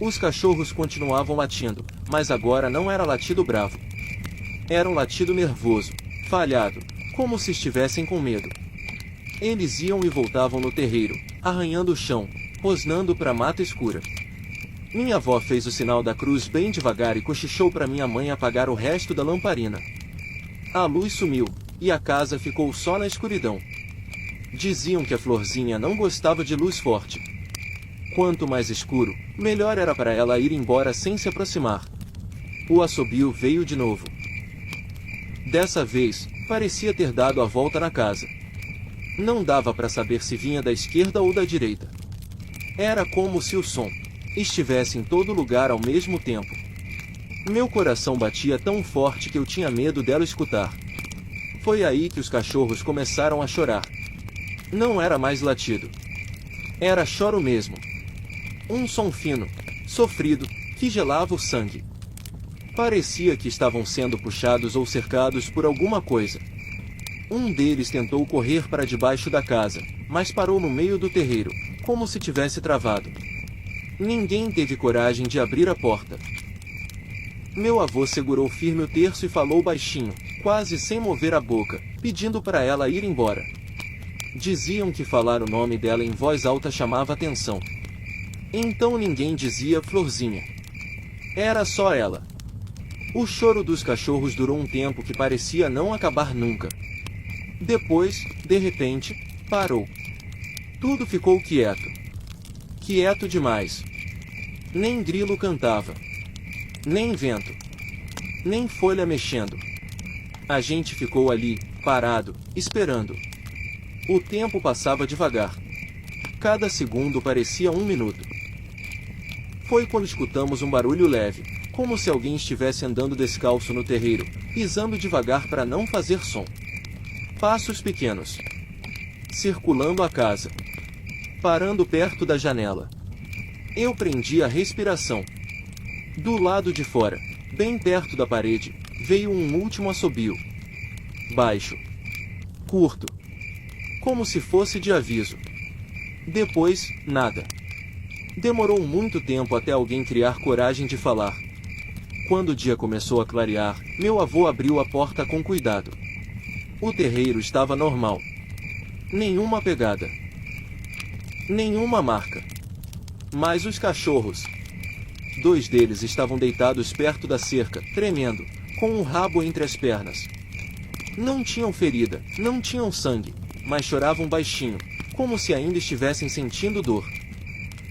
Os cachorros continuavam latindo, mas agora não era latido bravo. Era um latido nervoso, falhado, como se estivessem com medo. Eles iam e voltavam no terreiro, arranhando o chão, rosnando para a mata escura. Minha avó fez o sinal da cruz bem devagar e cochichou para minha mãe apagar o resto da lamparina. A luz sumiu, e a casa ficou só na escuridão. Diziam que a Florzinha não gostava de luz forte. Quanto mais escuro, melhor era para ela ir embora sem se aproximar. O assobio veio de novo. Dessa vez, parecia ter dado a volta na casa. Não dava para saber se vinha da esquerda ou da direita. Era como se o som estivesse em todo lugar ao mesmo tempo. Meu coração batia tão forte que eu tinha medo dela escutar. Foi aí que os cachorros começaram a chorar. Não era mais latido. Era choro mesmo. Um som fino, sofrido, que gelava o sangue. Parecia que estavam sendo puxados ou cercados por alguma coisa. Um deles tentou correr para debaixo da casa, mas parou no meio do terreiro, como se tivesse travado. Ninguém teve coragem de abrir a porta. Meu avô segurou firme o terço e falou baixinho, quase sem mover a boca, pedindo para ela ir embora. Diziam que falar o nome dela em voz alta chamava atenção. Então ninguém dizia Florzinha. Era só ela. O choro dos cachorros durou um tempo que parecia não acabar nunca. Depois, de repente, parou. Tudo ficou quieto. Quieto demais. Nem grilo cantava. Nem vento. Nem folha mexendo. A gente ficou ali, parado, esperando. O tempo passava devagar. Cada segundo parecia um minuto. Foi quando escutamos um barulho leve, como se alguém estivesse andando descalço no terreiro, pisando devagar para não fazer som. Passos pequenos. Circulando a casa. Parando perto da janela. Eu prendi a respiração. Do lado de fora, bem perto da parede, veio um último assobio. Baixo. Curto. Como se fosse de aviso. Depois, nada. Demorou muito tempo até alguém criar coragem de falar. Quando o dia começou a clarear, meu avô abriu a porta com cuidado. O terreiro estava normal. Nenhuma pegada. Nenhuma marca. Mas os cachorros. 2 deles estavam deitados perto da cerca, tremendo, com o rabo entre as pernas. Não tinham ferida, não tinham sangue, mas choravam baixinho, como se ainda estivessem sentindo dor.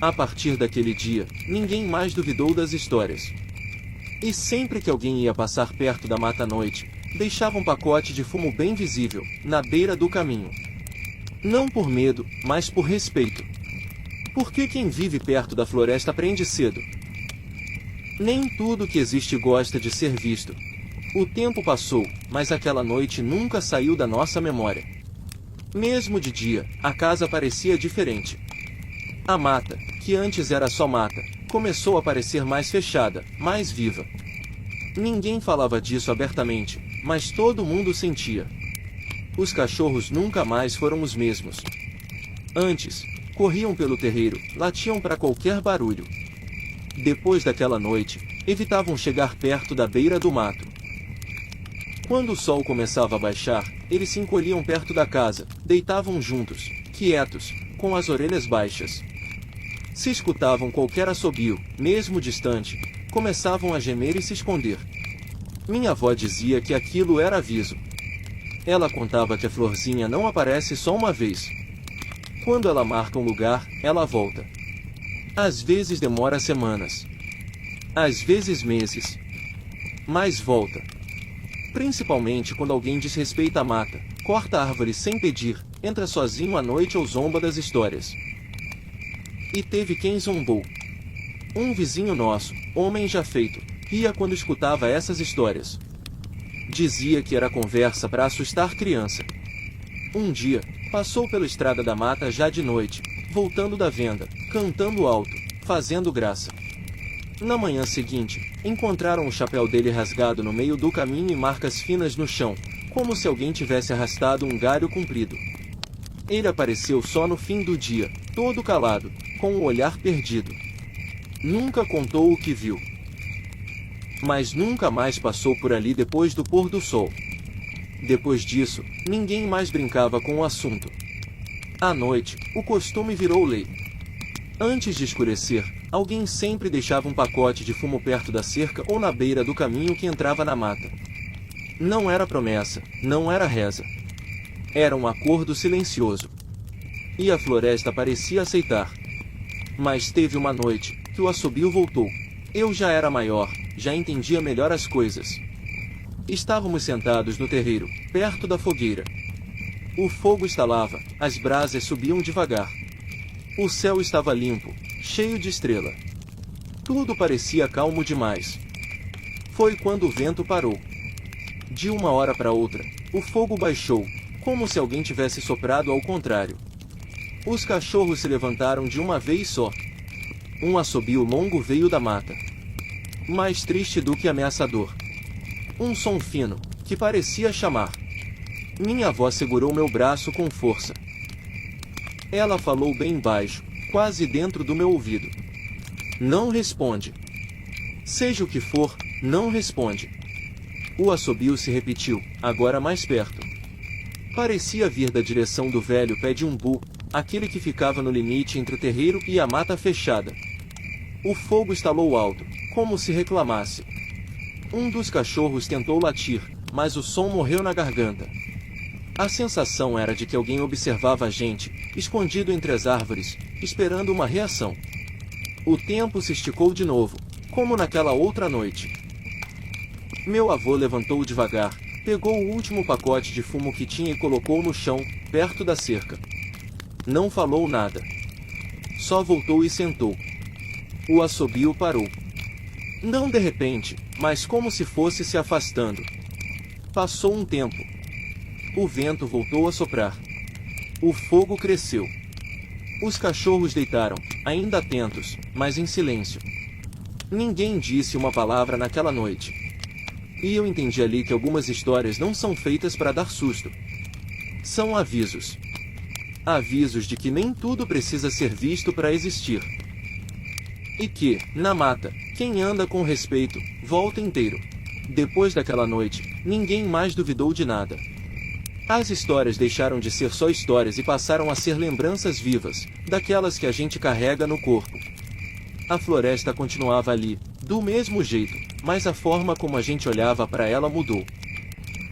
A partir daquele dia, ninguém mais duvidou das histórias. E sempre que alguém ia passar perto da mata à noite, deixava um pacote de fumo bem visível, na beira do caminho. Não por medo, mas por respeito. Porque quem vive perto da floresta aprende cedo. Nem tudo que existe gosta de ser visto. O tempo passou, mas aquela noite nunca saiu da nossa memória. Mesmo de dia, a casa parecia diferente. A mata, que antes era só mata, começou a parecer mais fechada, mais viva. Ninguém falava disso abertamente, mas todo mundo sentia. Os cachorros nunca mais foram os mesmos. Antes, corriam pelo terreiro, latiam para qualquer barulho. Depois daquela noite, evitavam chegar perto da beira do mato. Quando o sol começava a baixar, eles se encolhiam perto da casa, deitavam juntos, quietos, com as orelhas baixas. Se escutavam qualquer assobio, mesmo distante, começavam a gemer e se esconder. Minha avó dizia que aquilo era aviso. Ela contava que a florzinha não aparece só uma vez. Quando ela marca um lugar, ela volta. Às vezes demora semanas. Às vezes meses. Mas volta. Principalmente quando alguém desrespeita a mata, corta a árvore sem pedir, entra sozinho à noite ou zomba das histórias. E teve quem zombou. Um vizinho nosso, homem já feito, ria quando escutava essas histórias. Dizia que era conversa para assustar criança. Um dia, passou pela estrada da mata já de noite, voltando da venda, cantando alto, fazendo graça. Na manhã seguinte, encontraram o chapéu dele rasgado no meio do caminho e marcas finas no chão, como se alguém tivesse arrastado um galho comprido. Ele apareceu só no fim do dia, todo calado, com o olhar perdido. Nunca contou o que viu. Mas nunca mais passou por ali depois do pôr do sol. Depois disso, ninguém mais brincava com o assunto. À noite, o costume virou lei. Antes de escurecer, alguém sempre deixava um pacote de fumo perto da cerca ou na beira do caminho que entrava na mata. Não era promessa, não era reza. Era um acordo silencioso. E a floresta parecia aceitar. Mas teve uma noite que o assobio voltou. Eu já era maior, já entendia melhor as coisas. Estávamos sentados no terreiro, perto da fogueira. O fogo estalava, as brasas subiam devagar. O céu estava limpo, cheio de estrela. Tudo parecia calmo demais. Foi quando o vento parou. De uma hora para outra, o fogo baixou, como se alguém tivesse soprado ao contrário. Os cachorros se levantaram de uma vez só. Um assobio longo veio da mata. Mais triste do que ameaçador. Um som fino, que parecia chamar. Minha avó segurou meu braço com força. Ela falou bem baixo, quase dentro do meu ouvido. Não responde. Seja o que for, não responde. O assobio se repetiu, agora mais perto. Parecia vir da direção do velho pé de umbu, aquele que ficava no limite entre o terreiro e a mata fechada. O fogo estalou alto, como se reclamasse. Um dos cachorros tentou latir, mas o som morreu na garganta. A sensação era de que alguém observava a gente, escondido entre as árvores, esperando uma reação. O tempo se esticou de novo, como naquela outra noite. Meu avô levantou devagar, pegou o último pacote de fumo que tinha e colocou no chão, perto da cerca. Não falou nada. Só voltou e sentou. O assobio parou. Não de repente, mas como se fosse se afastando. Passou um tempo. O vento voltou a soprar. O fogo cresceu. Os cachorros deitaram, ainda atentos, mas em silêncio. Ninguém disse uma palavra naquela noite. E eu entendi ali que algumas histórias não são feitas para dar susto. São avisos. Avisos de que nem tudo precisa ser visto para existir. E que, na mata, quem anda com respeito, volta inteiro. Depois daquela noite, ninguém mais duvidou de nada. As histórias deixaram de ser só histórias e passaram a ser lembranças vivas, daquelas que a gente carrega no corpo. A floresta continuava ali, do mesmo jeito, mas a forma como a gente olhava para ela mudou.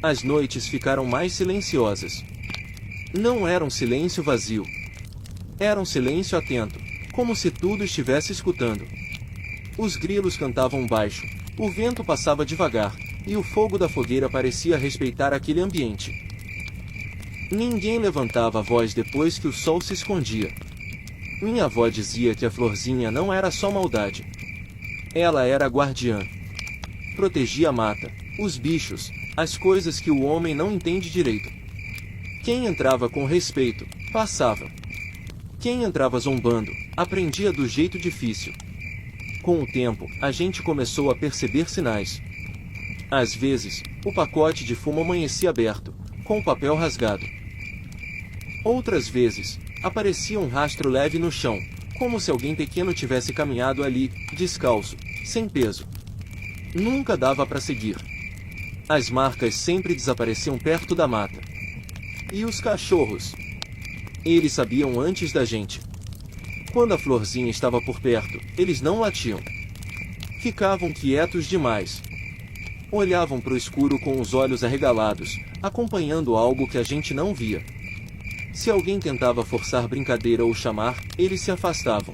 As noites ficaram mais silenciosas. Não era um silêncio vazio. Era um silêncio atento, como se tudo estivesse escutando. Os grilos cantavam baixo, o vento passava devagar, e o fogo da fogueira parecia respeitar aquele ambiente. Ninguém levantava a voz depois que o sol se escondia. Minha avó dizia que a florzinha não era só maldade. Ela era a guardiã. Protegia a mata, os bichos, as coisas que o homem não entende direito. Quem entrava com respeito, passava. Quem entrava zombando, aprendia do jeito difícil. Com o tempo, a gente começou a perceber sinais. Às vezes, o pacote de fumo amanhecia aberto, com o papel rasgado. Outras vezes, aparecia um rastro leve no chão, como se alguém pequeno tivesse caminhado ali, descalço, sem peso. Nunca dava para seguir. As marcas sempre desapareciam perto da mata. E os cachorros? Eles sabiam antes da gente. Quando a florzinha estava por perto, eles não latiam. Ficavam quietos demais. Olhavam para o escuro com os olhos arregalados, acompanhando algo que a gente não via. Se alguém tentava forçar brincadeira ou chamar, eles se afastavam.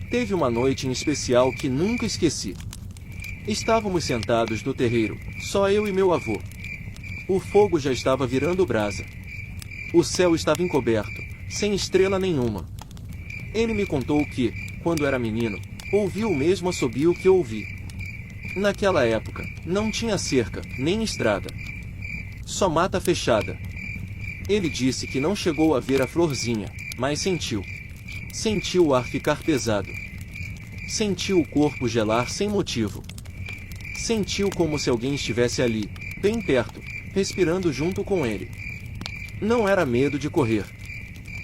Teve uma noite em especial que nunca esqueci. Estávamos sentados no terreiro, só eu e meu avô. O fogo já estava virando brasa. O céu estava encoberto, sem estrela nenhuma. Ele me contou que, quando era menino, ouviu o mesmo assobio que eu ouvi. Naquela época, não tinha cerca, nem estrada. Só mata fechada. Ele disse que não chegou a ver a florzinha, mas sentiu. Sentiu o ar ficar pesado. Sentiu o corpo gelar sem motivo. Sentiu como se alguém estivesse ali, bem perto, respirando junto com ele. Não era medo de correr.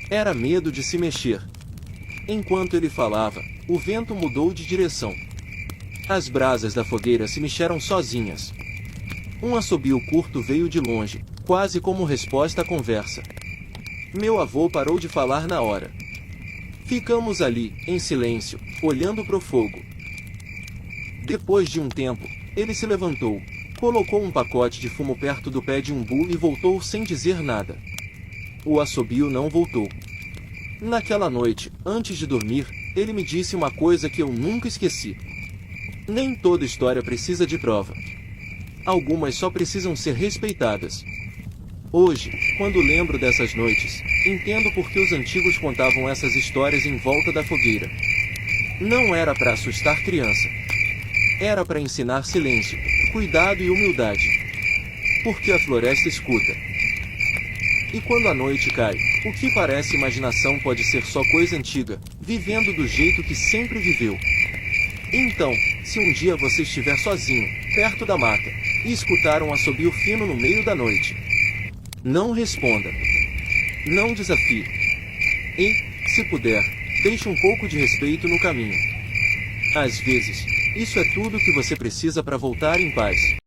Era medo de se mexer. Enquanto ele falava, o vento mudou de direção. As brasas da fogueira se mexeram sozinhas. Um assobio curto veio de longe, quase como resposta à conversa. Meu avô parou de falar na hora. Ficamos ali, em silêncio, olhando pro fogo. Depois de um tempo, ele se levantou, colocou um pacote de fumo perto do pé de umbu e voltou sem dizer nada. O assobio não voltou. Naquela noite, antes de dormir, ele me disse uma coisa que eu nunca esqueci. Nem toda história precisa de prova. Algumas só precisam ser respeitadas. Hoje, quando lembro dessas noites, entendo por que os antigos contavam essas histórias em volta da fogueira. Não era para assustar criança. Era para ensinar silêncio, cuidado e humildade. Porque a floresta escuta. E quando a noite cai, o que parece imaginação pode ser só coisa antiga, vivendo do jeito que sempre viveu. Então, se um dia você estiver sozinho, perto da mata, e escutar um assobio fino no meio da noite, não responda. Não desafie. E, se puder, deixe um pouco de respeito no caminho. Às vezes, isso é tudo que você precisa para voltar em paz.